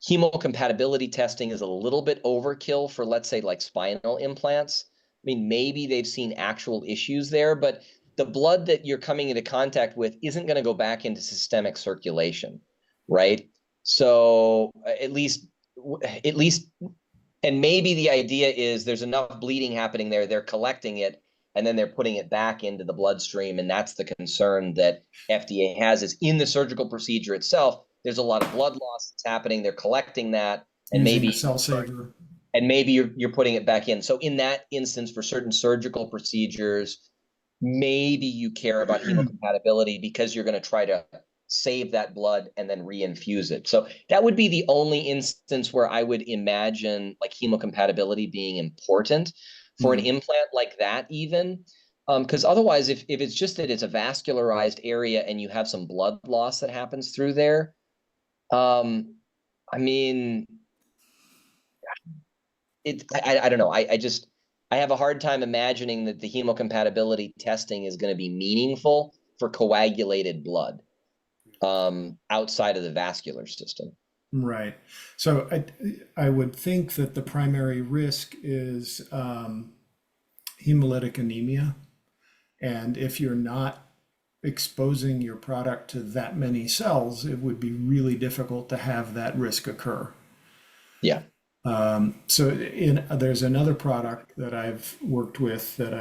[SPEAKER 1] Hemocompatibility testing is a little bit overkill for, let's say, like spinal implants. I mean, maybe they've seen actual issues there, but the blood that you're coming into contact with isn't going to go back into systemic circulation, right? So at least, and maybe the idea is there's enough bleeding happening there, they're collecting it, and then they're putting it back into the bloodstream. And that's the concern that FDA has, is in the surgical procedure itself, there's a lot of blood loss that's happening. They're collecting that, and
[SPEAKER 2] Using a
[SPEAKER 1] maybe
[SPEAKER 2] cell saver.
[SPEAKER 1] and maybe you're putting it back in. So in that instance, for certain surgical procedures, maybe you care about hemocompatibility because you're going to try to save that blood and then reinfuse it. So that would be the only instance where I would imagine like hemocompatibility being important for an implant like that, even. Because otherwise, if it's just that it's a vascularized area and you have some blood loss that happens through there, I mean, I don't know. I have a hard time imagining that the hemocompatibility testing is going to be meaningful for coagulated blood outside of the vascular system.
[SPEAKER 2] Right. So I would think that the primary risk is hemolytic anemia. And if you're not exposing your product to that many cells, it would be really difficult to have that risk occur.
[SPEAKER 1] Yeah.
[SPEAKER 2] So there's another product that I've worked with that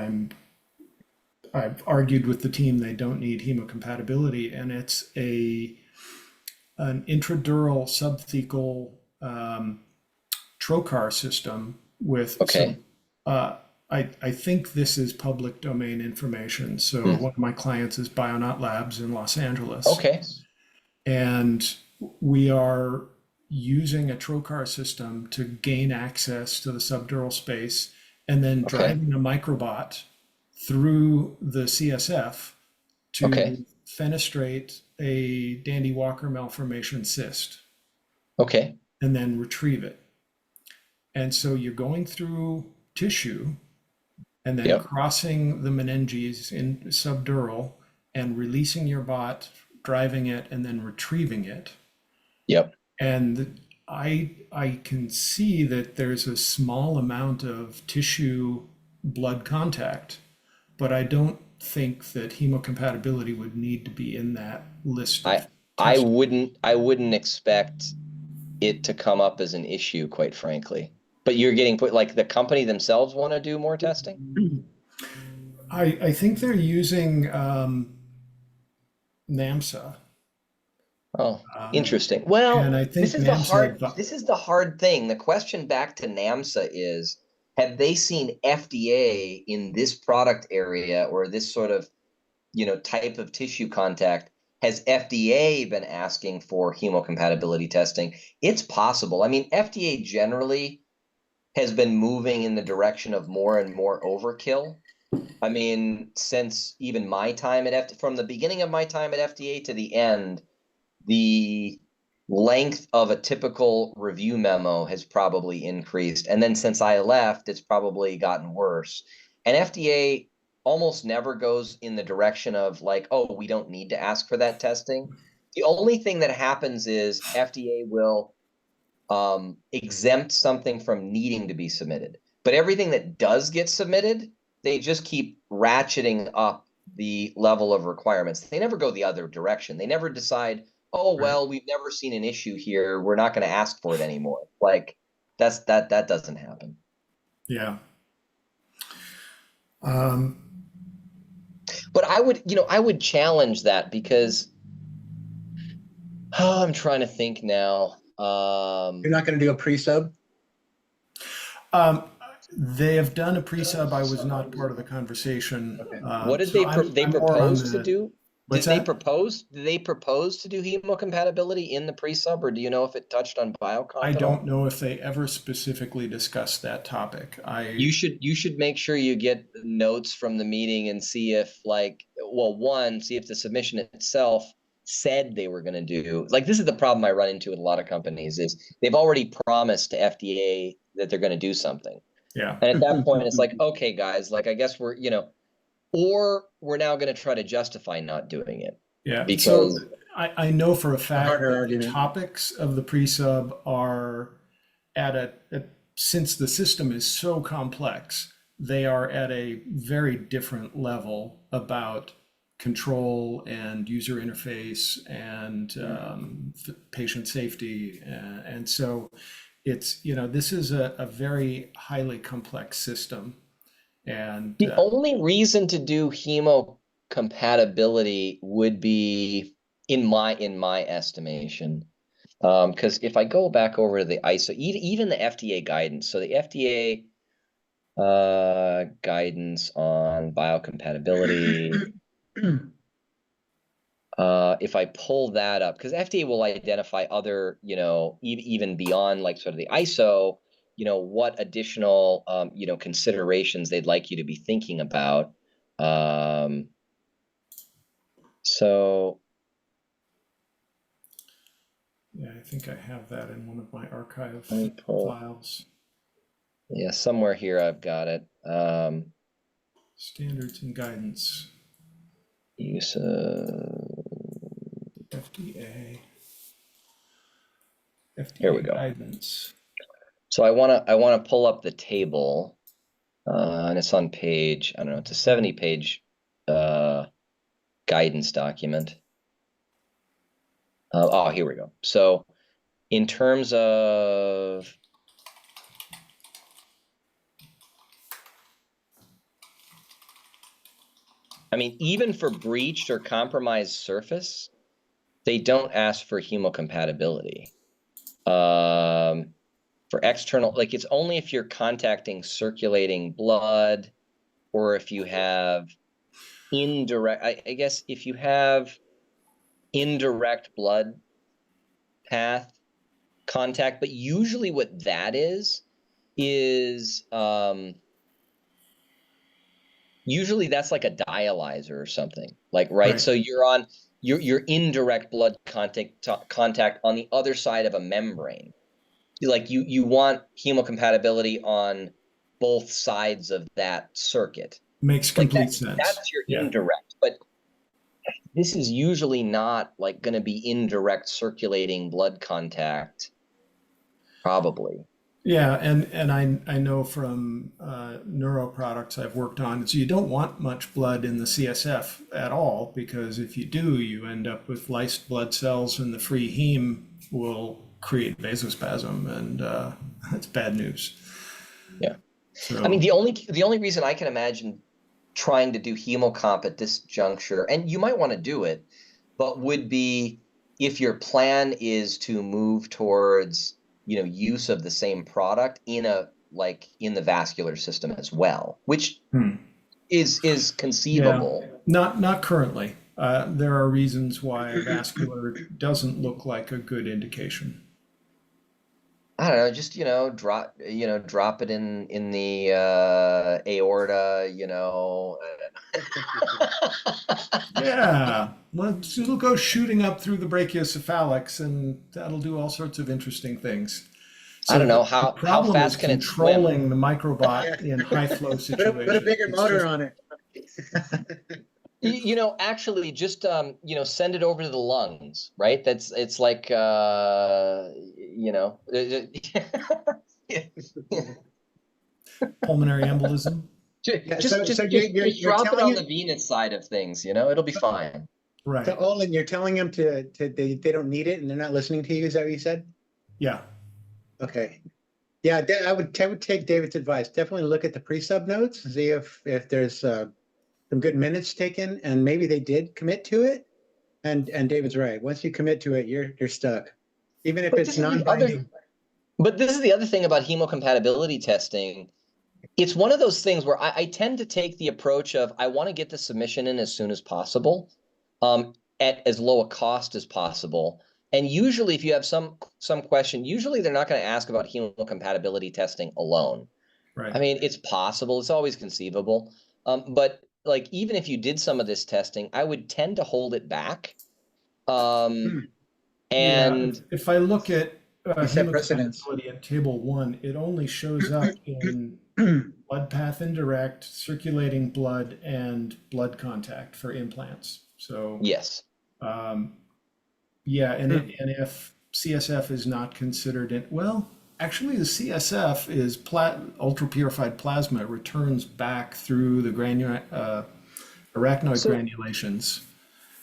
[SPEAKER 2] I've argued with the team they don't need hemocompatibility, and it's an intradural subthecal trocar system with
[SPEAKER 1] Okay.
[SPEAKER 2] I think this is public domain information. So one of my clients is Bionaut Labs in Los Angeles.
[SPEAKER 1] Okay.
[SPEAKER 2] And we are using a trocar system to gain access to the subdural space and then driving a microbot through the CSF to fenestrate a Dandy Walker malformation cyst.
[SPEAKER 1] Okay.
[SPEAKER 2] And then retrieve it. And so you're going through tissue and then crossing the meninges in subdural and releasing your bot, driving it, and then retrieving it.
[SPEAKER 1] Yep.
[SPEAKER 2] And I can see that there's a small amount of tissue blood contact, but I don't think that hemocompatibility would need to be in that list.
[SPEAKER 1] I wouldn't expect it to come up as an issue, quite frankly. But you're getting put, like, the company themselves want to do more testing?
[SPEAKER 2] I think they're using NAMSA.
[SPEAKER 1] Oh, interesting. Well,
[SPEAKER 2] and I think
[SPEAKER 1] this is the hard thing. The question back to NAMSA is, have they seen FDA in this product area or this sort of, type of tissue contact? Has FDA been asking for hemocompatibility testing? It's possible. I mean, FDA generally has been moving in the direction of more and more overkill. I mean, since even my time at from the beginning of my time at FDA to the end, the length of a typical review memo has probably increased. And then since I left, it's probably gotten worse. And FDA almost never goes in the direction of like, oh, we don't need to ask for that testing. The only thing that happens is FDA will exempt something from needing to be submitted. But everything that does get submitted, they just keep ratcheting up the level of requirements. They never go the other direction. They never decide, oh, well, we've never seen an issue here, we're not going to ask for it anymore. Like, that doesn't happen.
[SPEAKER 2] Yeah.
[SPEAKER 1] But I would challenge that because I'm trying to think now.
[SPEAKER 4] You're not going to do a pre-sub?
[SPEAKER 1] They
[SPEAKER 2] have done a pre-sub. I was not part of the conversation.
[SPEAKER 4] Okay.
[SPEAKER 1] What did they propose to do? Did they propose to do hemocompatibility in the pre-sub, or do you know if it touched on biocomp?
[SPEAKER 2] I don't know if they ever specifically discussed that topic.
[SPEAKER 1] You should make sure you get notes from the meeting and see if see if the submission itself said they were going to do, like, this is the problem I run into with a lot of companies is they've already promised to FDA that they're going to do something.
[SPEAKER 2] Yeah.
[SPEAKER 1] And at that point, it's like, okay, guys, like, I guess we're, or we're now going to try to justify not doing it.
[SPEAKER 2] Yeah.
[SPEAKER 1] Because
[SPEAKER 2] I know for a fact
[SPEAKER 4] harder
[SPEAKER 2] that the
[SPEAKER 4] argument.
[SPEAKER 2] topics of the pre-sub are since the system is so complex, they are at a very different level about control and user interface and patient safety. And so it's, this is a very highly complex system. And
[SPEAKER 1] the only reason to do hemocompatibility would be, in my estimation, because if I go back over to the ISO, even the FDA guidance, so the FDA guidance on biocompatibility, if I pull that up, because FDA will identify other, even beyond like sort of the ISO, what additional, considerations they'd like you to be thinking about. So
[SPEAKER 2] yeah, I think I have that in one of my archive files.
[SPEAKER 1] Yeah, somewhere here I've got it.
[SPEAKER 2] Standards and guidance.
[SPEAKER 1] Use of
[SPEAKER 2] FDA.
[SPEAKER 1] Here we go.
[SPEAKER 2] Guidance.
[SPEAKER 1] So I wanna pull up the table, and it's on page, I don't know, it's a 70-page guidance document. Oh, here we go. So in terms of even for breached or compromised surface, they don't ask for hemocompatibility. For external, like it's only if you're contacting circulating blood, or if you have indirect, I guess if you have indirect blood path contact, but usually what that is usually that's like a dialyzer or something, like, right? So you're on your indirect blood contact on the other side of a membrane. Like you want hemocompatibility on both sides of that circuit.
[SPEAKER 2] Makes complete sense.
[SPEAKER 1] That's your indirect, but this is usually not like going to be indirect circulating blood contact, probably.
[SPEAKER 2] Yeah, and I know from neuro products I've worked on, so you don't want much blood in the CSF at all, because if you do, you end up with lysed blood cells, and the free heme will create vasospasm, and that's bad news.
[SPEAKER 1] Yeah.
[SPEAKER 2] So,
[SPEAKER 1] the only reason I can imagine trying to do hemocomp at this juncture, and you might want to do it, but would be if your plan is to move towards use of the same product in the vascular system as well, which is conceivable.
[SPEAKER 2] Yeah. Not currently. There are reasons why vascular doesn't look like a good indication.
[SPEAKER 1] I don't know, just drop it in the aorta,
[SPEAKER 2] Yeah, it'll go shooting up through the brachiocephalics, and that'll do all sorts of interesting things. So
[SPEAKER 1] I don't know how fast can it swim?
[SPEAKER 2] Controlling the microbot in high flow situations.
[SPEAKER 4] Put a bigger motor on it.
[SPEAKER 1] Actually, just send it over to the lungs, right? It's like
[SPEAKER 2] pulmonary embolism.
[SPEAKER 1] Just drop it on the venous side of things. It'll be fine.
[SPEAKER 2] Right.
[SPEAKER 4] So Olin, you're telling them they don't need it, and they're not listening to you. Is that what you said?
[SPEAKER 2] Yeah.
[SPEAKER 4] Okay. Yeah, I would take David's advice. Definitely look at the pre-sub notes, see if there's some good minutes taken, and maybe they did commit to it. And David's right. Once you commit to it, you're stuck, even if it's non-binding.
[SPEAKER 1] But this is the other thing about hemocompatibility testing. It's one of those things where I tend to take the approach of I want to get the submission in as soon as possible, at as low a cost as possible. And usually, if you have some question, usually they're not going to ask about hemocompatibility testing alone.
[SPEAKER 2] Right.
[SPEAKER 1] It's possible. It's always conceivable. But like even if you did some of this testing, I would tend to hold it back. And
[SPEAKER 2] if I look at hemocompatibility in table 1, it only shows up in blood path indirect, circulating blood, and blood contact for implants. So
[SPEAKER 1] yes.
[SPEAKER 2] Yeah, and if CSF is not considered in, well, actually the CSF is ultra purified plasma. It returns back through the arachnoid
[SPEAKER 1] So
[SPEAKER 2] granulations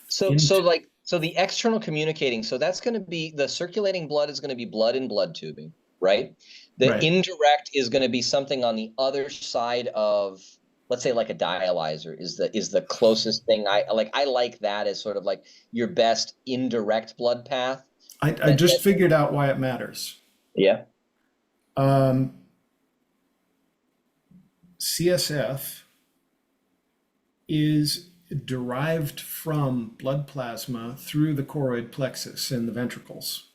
[SPEAKER 1] so
[SPEAKER 2] into.
[SPEAKER 1] like so the external communicating, so that's going to be the circulating blood is going to be blood in blood tubing, right? The
[SPEAKER 2] Right.
[SPEAKER 1] indirect is going to be something on the other side of, let's say, like a dialyzer is the closest thing. I like that as sort of like your best indirect blood path.
[SPEAKER 2] I
[SPEAKER 1] That
[SPEAKER 2] just figured out why it matters.
[SPEAKER 1] Yeah.
[SPEAKER 2] Um, CSF is derived from blood plasma through the choroid plexus in the ventricles.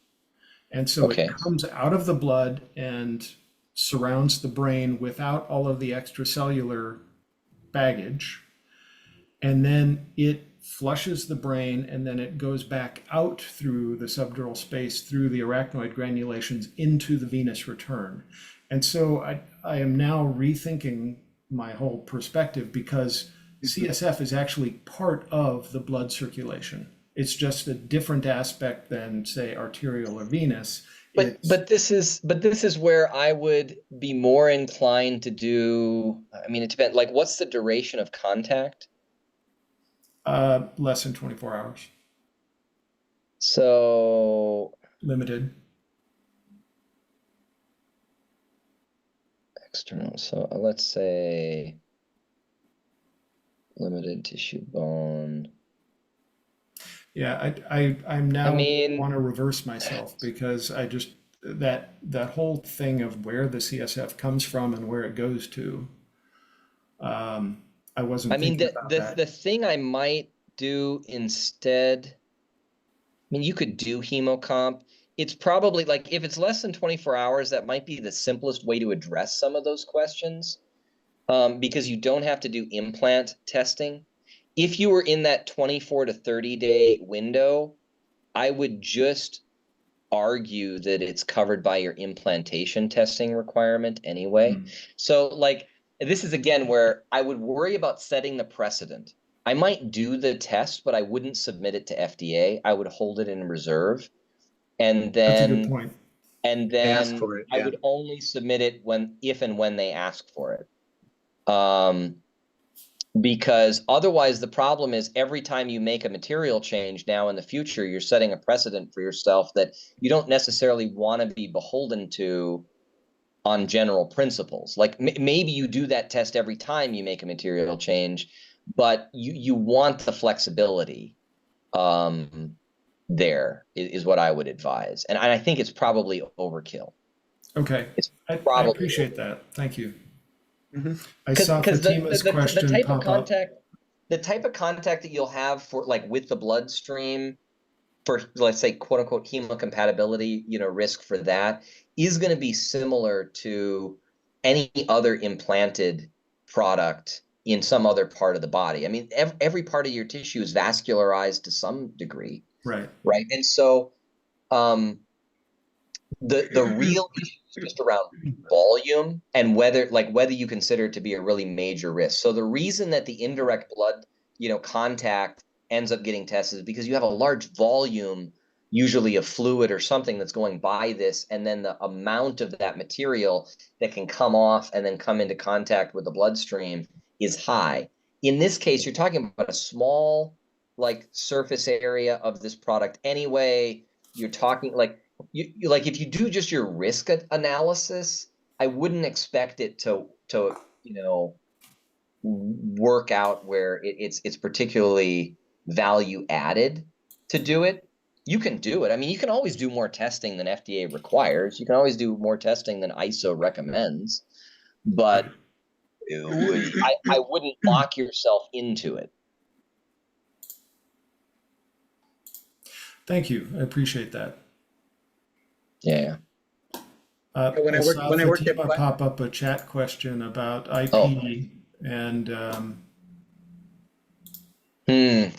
[SPEAKER 2] And so it
[SPEAKER 1] Okay.
[SPEAKER 2] comes out of the blood and surrounds the brain without all of the extracellular baggage. And then it flushes the brain, and then it goes back out through the subdural space, through the arachnoid granulations into the venous return. And so I am now rethinking my whole perspective, because CSF is actually part of the blood circulation. It's just a different aspect than, say, arterial or venous.
[SPEAKER 1] But this is where I would be more inclined to do, I mean, it depends, like what's the duration of contact?
[SPEAKER 2] Less than 24 hours,
[SPEAKER 1] So
[SPEAKER 2] limited.
[SPEAKER 1] external, so let's say limited tissue bone.
[SPEAKER 2] Yeah, I'm
[SPEAKER 1] I
[SPEAKER 2] now
[SPEAKER 1] mean,
[SPEAKER 2] want to reverse myself, because I just that whole thing of where the CSF comes from and where it goes to. I wasn't
[SPEAKER 1] I mean
[SPEAKER 2] thinking
[SPEAKER 1] the
[SPEAKER 2] about
[SPEAKER 1] the
[SPEAKER 2] that.
[SPEAKER 1] the thing I might do instead, I mean, you could do hemocomp. It's probably like if it's less than 24 hours, that might be the simplest way to address some of those questions, because you don't have to do implant testing. If you were in that 24 to 30 day window, I would just argue that it's covered by your implantation testing requirement anyway. So like this is again where I would worry about setting the precedent. I might do the test, but I wouldn't submit it to FDA. I would hold it in reserve. And
[SPEAKER 2] That's a good
[SPEAKER 1] then
[SPEAKER 2] point.
[SPEAKER 4] Ask
[SPEAKER 1] and
[SPEAKER 4] for it.
[SPEAKER 1] I
[SPEAKER 4] Yeah.
[SPEAKER 1] would only submit it if and when they ask for it. Because otherwise the problem is every time you make a material change now in the future, you're setting a precedent for yourself that you don't necessarily want to be beholden to on general principles. Like maybe you do that test every time you make a material change, but you want the flexibility. There is what I would advise. And I think it's probably overkill.
[SPEAKER 2] Okay,
[SPEAKER 1] It's
[SPEAKER 2] I
[SPEAKER 1] probably
[SPEAKER 2] appreciate that. Thank you.
[SPEAKER 4] Mhm.
[SPEAKER 2] I saw
[SPEAKER 1] because
[SPEAKER 2] Fatima's
[SPEAKER 1] the
[SPEAKER 2] question
[SPEAKER 1] type of
[SPEAKER 2] pop up.
[SPEAKER 1] contact that you'll have for like with the bloodstream for, let's say, quote unquote hemocompatibility, risk for that is going to be similar to any other implanted product in some other part of the body. I mean, every part of your tissue is vascularized to some degree,
[SPEAKER 2] Right.
[SPEAKER 1] right? And so the real issue is just around volume and whether you consider it to be a really major risk. So the reason that the indirect blood, contact ends up getting tested is because you have a large volume, usually of fluid or something that's going by this, and then the amount of that material that can come off and then come into contact with the bloodstream is high. In this case, you're talking about a small like surface area of this product anyway. You're talking like you like if you do just your risk analysis, I wouldn't expect it to work out where it's particularly value added to do it. You can do it. I mean, you can always do more testing than FDA requires. You can always do more testing than ISO recommends,
[SPEAKER 2] Right.
[SPEAKER 1] but I wouldn't lock yourself into it.
[SPEAKER 2] Thank you. I appreciate that.
[SPEAKER 1] Yeah.
[SPEAKER 4] When
[SPEAKER 2] I
[SPEAKER 4] I worked
[SPEAKER 2] saw
[SPEAKER 4] when I worked at
[SPEAKER 2] Fatima pop up a chat question about
[SPEAKER 1] Oh.
[SPEAKER 2] IP and
[SPEAKER 1] Hmm.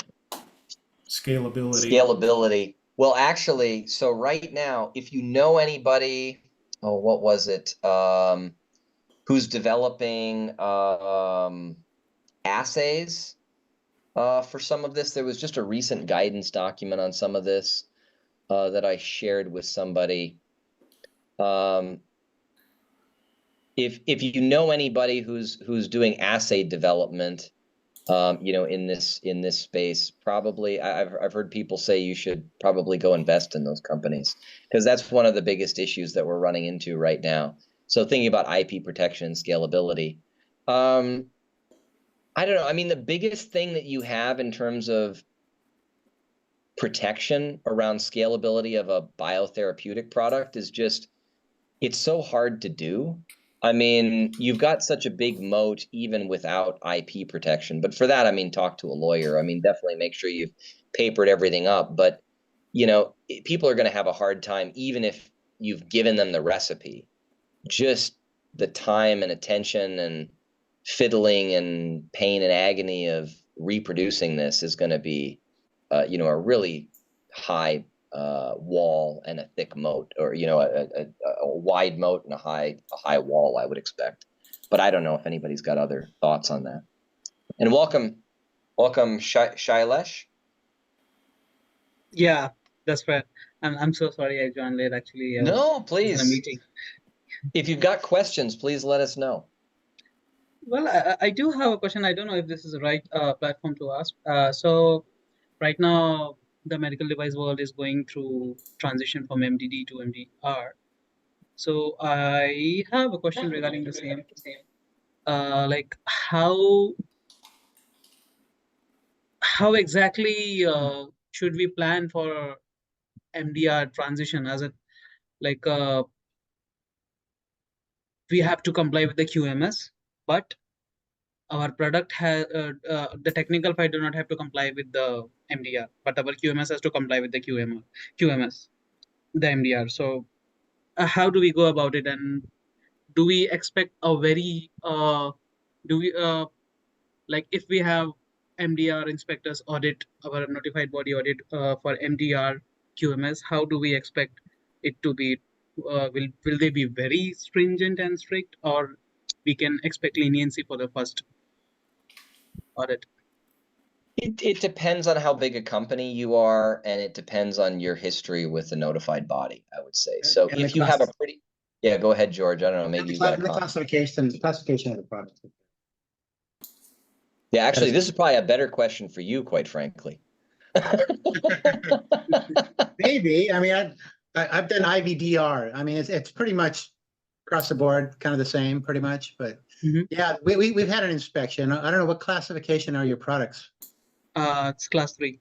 [SPEAKER 2] scalability.
[SPEAKER 1] Scalability. Well, actually, so right now, if you know anybody, oh, what was it? Who's developing assays for some of this? There was just a recent guidance document on some of this. that I shared with somebody. If you know anybody who's doing assay development, in this space, probably I've heard people say you should probably go invest in those companies, because that's one of the biggest issues that we're running into right now. So thinking about IP protection and scalability, I don't know. I mean, the biggest thing that you have in terms of protection around scalability of a biotherapeutic product is just, it's so hard to do. I mean, you've got such a big moat even without IP protection. But for that, I mean, talk to a lawyer. I mean, definitely make sure you've papered everything up. But, people are going to have a hard time, even if you've given them the recipe. Just the time and attention and fiddling and pain and agony of reproducing this is going to be, a really high wall and a thick moat, or a wide moat and a high wall, I would expect. But I don't know if anybody's got other thoughts on that. And welcome, Shailesh.
[SPEAKER 7] Yeah, that's fair. I'm so sorry I joined late. Actually, I was
[SPEAKER 1] No,
[SPEAKER 7] in a
[SPEAKER 1] please.
[SPEAKER 7] meeting.
[SPEAKER 1] If you've got questions, please let us know.
[SPEAKER 7] Well, I do have a question. I don't know if this is the right platform to ask. So right now, the medical device world is going through transition from MDD to MDR. So I have a question regarding the same. Like how exactly should we plan for MDR transition? As it like we have to comply with the QMS, but our product has the technical file do not have to comply with the MDR, but our QMS has to comply with the QMS, the MDR. So how do we go about it, and do we expect a very do we like if we have MDR inspectors audit our notified body audit for MDR QMS, how do we expect it to be? Will they be very stringent and strict, or we can expect leniency for the first audit?
[SPEAKER 1] It depends on how big a company you are, and it depends on your history with the notified body, I would say. So
[SPEAKER 4] And the
[SPEAKER 1] if you have a
[SPEAKER 4] class-
[SPEAKER 1] pretty, yeah, go ahead, George. I don't know, maybe
[SPEAKER 4] The
[SPEAKER 1] you've got a
[SPEAKER 4] the
[SPEAKER 1] comment.
[SPEAKER 4] classification of the product.
[SPEAKER 1] Yeah, actually, this is probably a better question for you, quite frankly.
[SPEAKER 4] Maybe. I mean, I've done IVDR. I mean, it's pretty much across the board, kind of the same, pretty much. But
[SPEAKER 7] Mhm.
[SPEAKER 4] yeah, we've had an inspection. I don't know, what classification are your products?
[SPEAKER 7] It's class 3.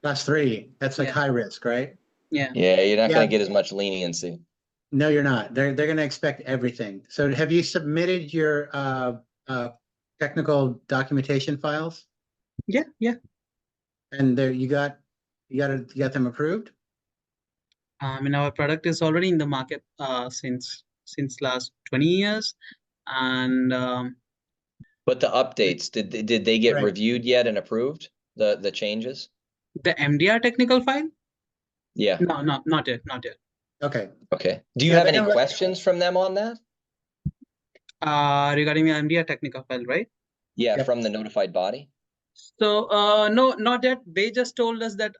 [SPEAKER 4] Class 3. That's like
[SPEAKER 7] Yeah.
[SPEAKER 4] high risk, right?
[SPEAKER 7] Yeah.
[SPEAKER 1] Yeah, you're not
[SPEAKER 4] Yeah.
[SPEAKER 1] going to get as much leniency.
[SPEAKER 4] No, you're not. They're going to expect everything. So have you submitted your technical documentation files?
[SPEAKER 7] Yeah. Yeah.
[SPEAKER 4] And there you got them approved?
[SPEAKER 7] I mean, our product is already in the market since last 20 years, and
[SPEAKER 1] But the updates, did they get
[SPEAKER 4] Right.
[SPEAKER 1] reviewed yet and approved? The changes?
[SPEAKER 7] the MDR technical file?
[SPEAKER 1] Yeah.
[SPEAKER 7] No, not yet, not yet.
[SPEAKER 4] Okay.
[SPEAKER 1] Okay. Do you
[SPEAKER 4] Yeah,
[SPEAKER 1] have
[SPEAKER 4] they're
[SPEAKER 1] any
[SPEAKER 4] gonna-
[SPEAKER 1] questions from them on that?
[SPEAKER 7] Regarding the MDR technical file, right?
[SPEAKER 1] Yeah,
[SPEAKER 4] Yep.
[SPEAKER 1] from the notified body?
[SPEAKER 7] So no, not yet. They just told us that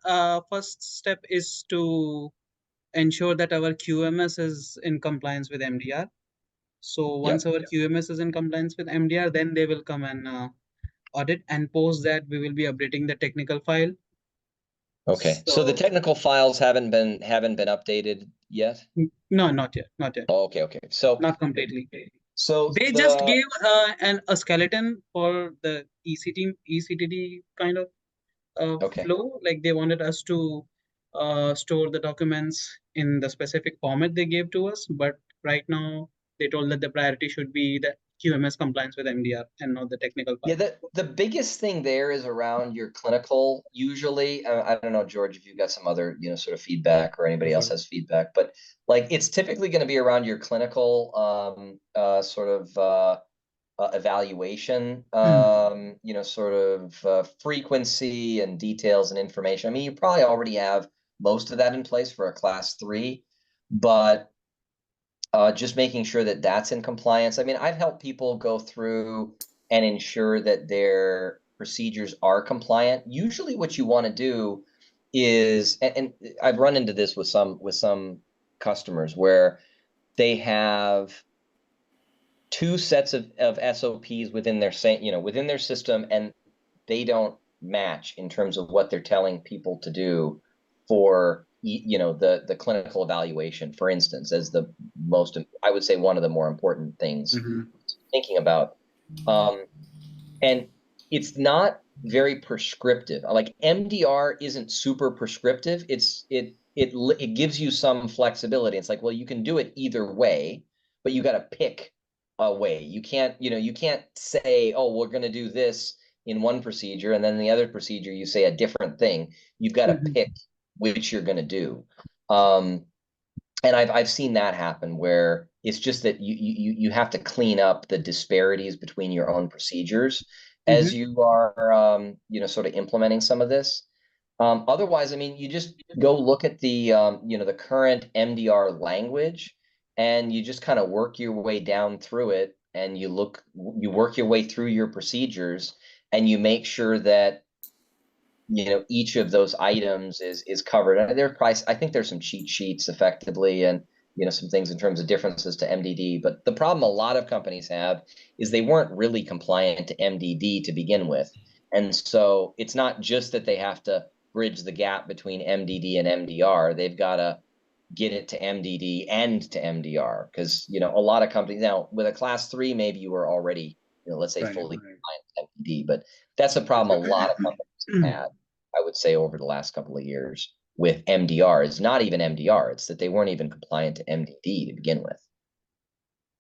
[SPEAKER 7] first step is to ensure that our QMS is in compliance with MDR. So once our QMS is in compliance with MDR, then they will come and audit, and post that we will be updating the technical file.
[SPEAKER 1] Okay. So the technical files haven't been updated yet?
[SPEAKER 7] No, not yet, not yet.
[SPEAKER 1] Oh, okay. So
[SPEAKER 7] Not completely.
[SPEAKER 1] So
[SPEAKER 7] They just gave a skeleton for the ECTD kind of
[SPEAKER 1] Okay.
[SPEAKER 7] flow. Like they wanted us to store the documents in the specific format they gave to us. But right now, they told that the priority should be the QMS compliance with MDR and not the technical part.
[SPEAKER 1] Yeah, the biggest thing there is around your clinical. Usually, I don't know, George, if you've got some other, sort of feedback, or anybody else has feedback, but like it's typically going to be around your clinical sort of evaluation, sort of frequency and details and information. I mean, you probably already have most of that in place for a class 3, but just making sure that that's in compliance. I mean, I've helped people go through and ensure that their procedures are compliant. Usually what you want to do is, and I've run into this with some customers where they have two sets of SOPs within their within their system, and they don't match in terms of what they're telling people to do for the clinical evaluation, for instance, as the most, I would say, one of the more important things thinking about. And it's not very prescriptive. Like MDR isn't super prescriptive. It gives you some flexibility. It's like, well, you can do it either way, but you got to pick a way. You can't say, oh, we're going to do this in one procedure, and then in the other procedure you say a different thing. You've got to pick which you're going to do. And I've seen that happen where it's just that you have to clean up the disparities between your own procedures as you are sort of implementing some of this. Otherwise, I mean, you just go look at the the current MDR language, and you just kind of work your way down through it, and you work your way through your procedures, and you make sure that each of those items is covered. And I think there's some cheat sheets effectively, and some things in terms of differences to MDD. But the problem a lot of companies have is they weren't really compliant to MDD to begin with. And so it's not just that they have to bridge the gap between MDD and MDR. They've got to get it to MDD and to MDR, because a lot of companies now with a class 3, maybe you were already let's say fully compliant to MDD, but that's a problem a lot of companies have had, I would say, over the last couple of years with MDR. It's not even MDR. It's that they weren't even compliant to MDD to begin with.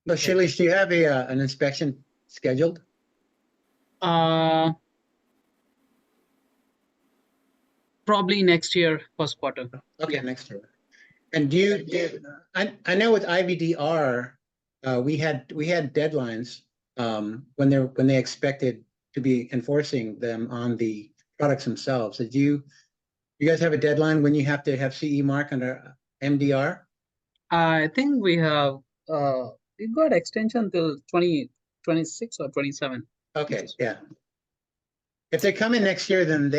[SPEAKER 4] No, Shailesh, do you have an inspection scheduled?
[SPEAKER 7] Probably next year, first quarter.
[SPEAKER 4] Okay, next year. And I know with IVDR, we had deadlines when they expected to be enforcing them on the products themselves. Did you guys have a deadline when you have to have CE mark under MDR?
[SPEAKER 7] I think we have we got extension till 2026 or 27.
[SPEAKER 4] Okay, yeah. If they come in next year, then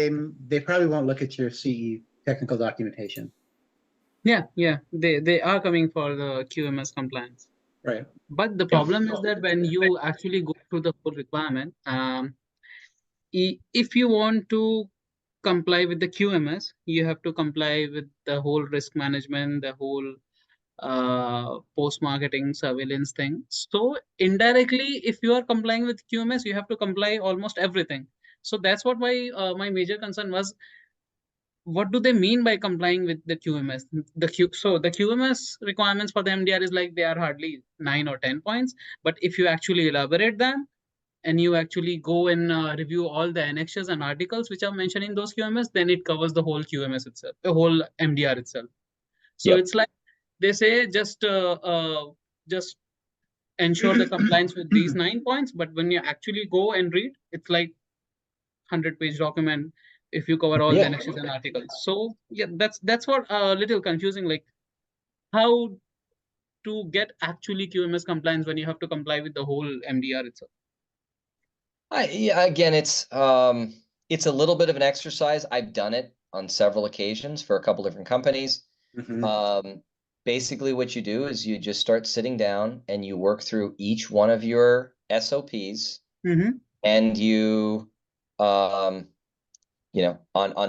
[SPEAKER 4] they probably won't look at your CE technical documentation.
[SPEAKER 7] Yeah, they are coming for the QMS compliance.
[SPEAKER 4] Right.
[SPEAKER 7] But the problem is that when you actually go through the whole requirement, if you want to comply with the QMS, you have to comply with the whole risk management, the whole post-marketing surveillance thing. So indirectly, if you are complying with QMS, you have to comply almost everything. So that's what my major concern was. What do they mean by complying with the QMS? So the QMS requirements for the MDR is like they are hardly 9 or 10 points. But if you actually elaborate them and you actually go and review all the annexures and articles which are mentioned in those QMS, then it covers the whole QMS itself, the whole MDR itself. So it's like they say just ensure the compliance with these 9 points. But when you actually go and read, it's like 100-page document if you cover all the annexes and articles. So yeah, that's what a little confusing, like how to get actually QMS compliance when you have to comply with the whole MDR itself.
[SPEAKER 1] Again, it's a little bit of an exercise. I've done it on several occasions for a couple different companies. Basically what you do is you just start sitting down and you work through each one of your SOPs, and you on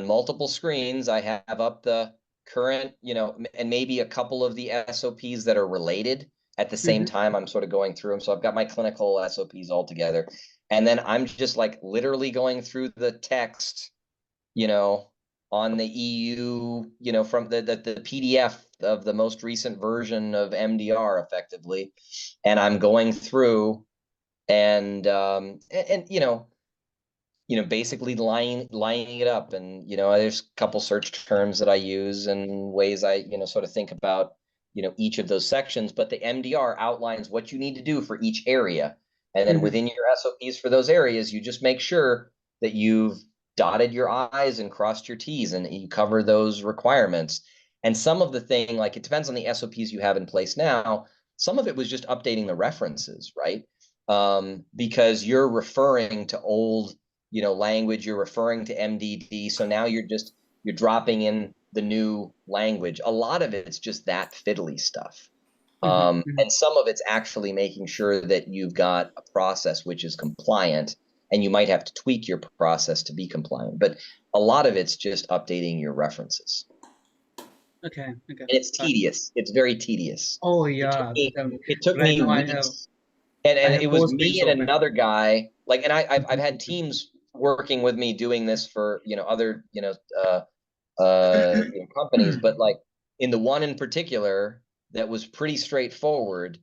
[SPEAKER 1] multiple screens, I have up the current, and maybe a couple of the SOPs that are related at the same time. I'm sort of going through them. So I've got my clinical SOPs all together. And then I'm just like literally going through the text, on the EU, from the PDF of the most recent version of MDR effectively. And I'm going through and basically lining it up. And, there's a couple search terms that I use and ways I, sort of think about, each of those sections. But the MDR outlines what you need to do for each area. And then within your SOPs for those areas, you just make sure that you've dotted your I's and crossed your T's and you cover those requirements. And some of the thing, like it depends on the SOPs you have in place now. Some of it was just updating the references, right? Because you're referring to old language, you're referring to MDD. So now you're just you're dropping in the new language. A lot of it's just that fiddly stuff. And some of it's actually making sure that you've got a process which is compliant, and you might have to tweak your process to be compliant. But a lot of it's just updating your references.
[SPEAKER 7] Okay. Okay.
[SPEAKER 1] And it's tedious. It's very tedious.
[SPEAKER 7] Oh yeah.
[SPEAKER 1] It took
[SPEAKER 7] Right
[SPEAKER 1] me
[SPEAKER 7] now
[SPEAKER 1] weeks. And it was me and another guy, like, and I've had teams working with me doing this for, other, companies, but like in the one in particular that was pretty straightforward,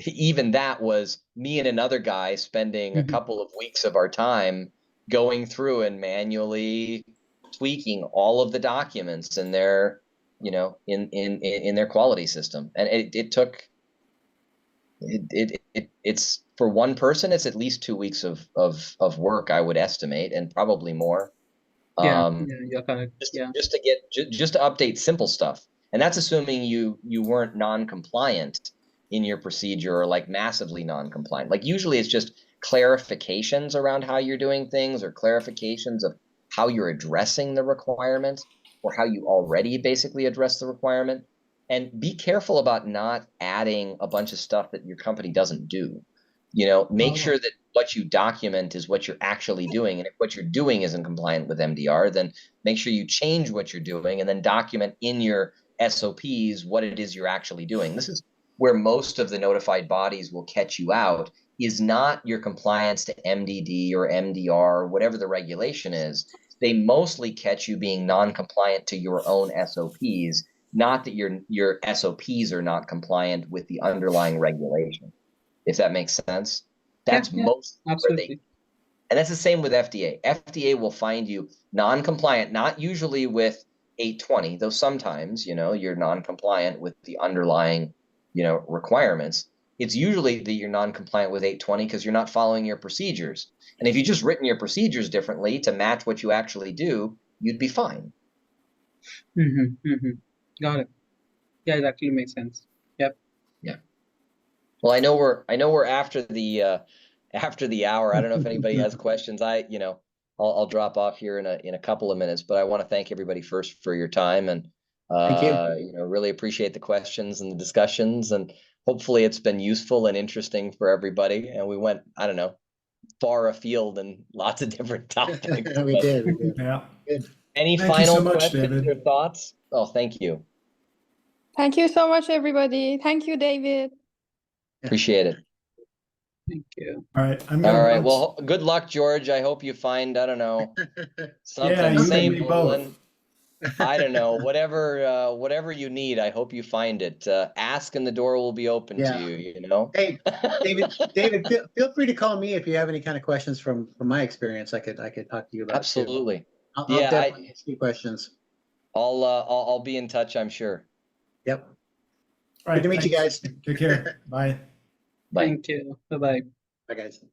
[SPEAKER 1] even that was me and another guy spending a couple of weeks of our time going through and manually tweaking all of the documents in their, in their quality system. And it's for one person, it's at least 2 weeks of work, I would estimate, and probably more.
[SPEAKER 7] Yeah, you're correct.
[SPEAKER 1] Just to update simple stuff. And that's assuming you weren't non-compliant in your procedure, or like massively non-compliant. Like usually it's just clarifications around how you're doing things, or clarifications of how you're addressing the requirement, or how you already basically address the requirement. And be careful about not adding a bunch of stuff that your company doesn't do. Make sure that what you document is what you're actually doing. And if what you're doing isn't compliant with MDR, then make sure you change what you're doing and then document in your SOPs what it is you're actually doing. This is where most of the notified bodies will catch you out, is not your compliance to MDD or MDR, or whatever the regulation is. They mostly catch you being non-compliant to your own SOPs, not that your SOPs are not compliant with the underlying regulation. If that makes sense. That's most
[SPEAKER 7] absolutely.
[SPEAKER 1] And that's the same with FDA. FDA will find you non-compliant, not usually with 820, though sometimes, you're non-compliant with the underlying, requirements. It's usually that you're non-compliant with 820 because you're not following your procedures. And if you just written your procedures differently to match what you actually do, you'd be fine.
[SPEAKER 7] Got it. Yeah, it actually makes sense. Yep.
[SPEAKER 1] Yeah. Well, I know we're after the hour. I don't know if anybody has questions. I'll drop off here in a couple of minutes, but I want to thank everybody first for your time, and
[SPEAKER 4] Thank you.
[SPEAKER 1] really appreciate the questions and the discussions, and hopefully it's been useful and interesting for everybody. And we went, I don't know, far afield and lots of different topics.
[SPEAKER 4] We did.
[SPEAKER 2] Yeah.
[SPEAKER 4] Good.
[SPEAKER 1] Any
[SPEAKER 2] Thank you
[SPEAKER 1] final
[SPEAKER 2] so much,
[SPEAKER 1] questions
[SPEAKER 2] David.
[SPEAKER 1] or thoughts? Oh, thank you.
[SPEAKER 6] Thank you so much, everybody. Thank you, David.
[SPEAKER 1] Appreciate it.
[SPEAKER 7] Thank you.
[SPEAKER 2] All right.
[SPEAKER 1] All right. Well, good luck, George. I hope you find, I don't know, something.
[SPEAKER 2] Yeah, you
[SPEAKER 1] Same,
[SPEAKER 2] and me both.
[SPEAKER 1] I don't know, whatever you need. I hope you find it. Ask and the door will be open to you.
[SPEAKER 4] Hey, David, feel free to call me if you have any kind of questions from my experience. I could talk to you about.
[SPEAKER 1] Absolutely.
[SPEAKER 4] Too. I'll definitely ask you questions.
[SPEAKER 1] I'll be in touch, I'm sure.
[SPEAKER 4] Yep.
[SPEAKER 2] All right,
[SPEAKER 4] good to meet you guys.
[SPEAKER 2] Take care. Bye.
[SPEAKER 1] Bye.
[SPEAKER 7] Thank you. Bye-bye.
[SPEAKER 4] Bye, guys.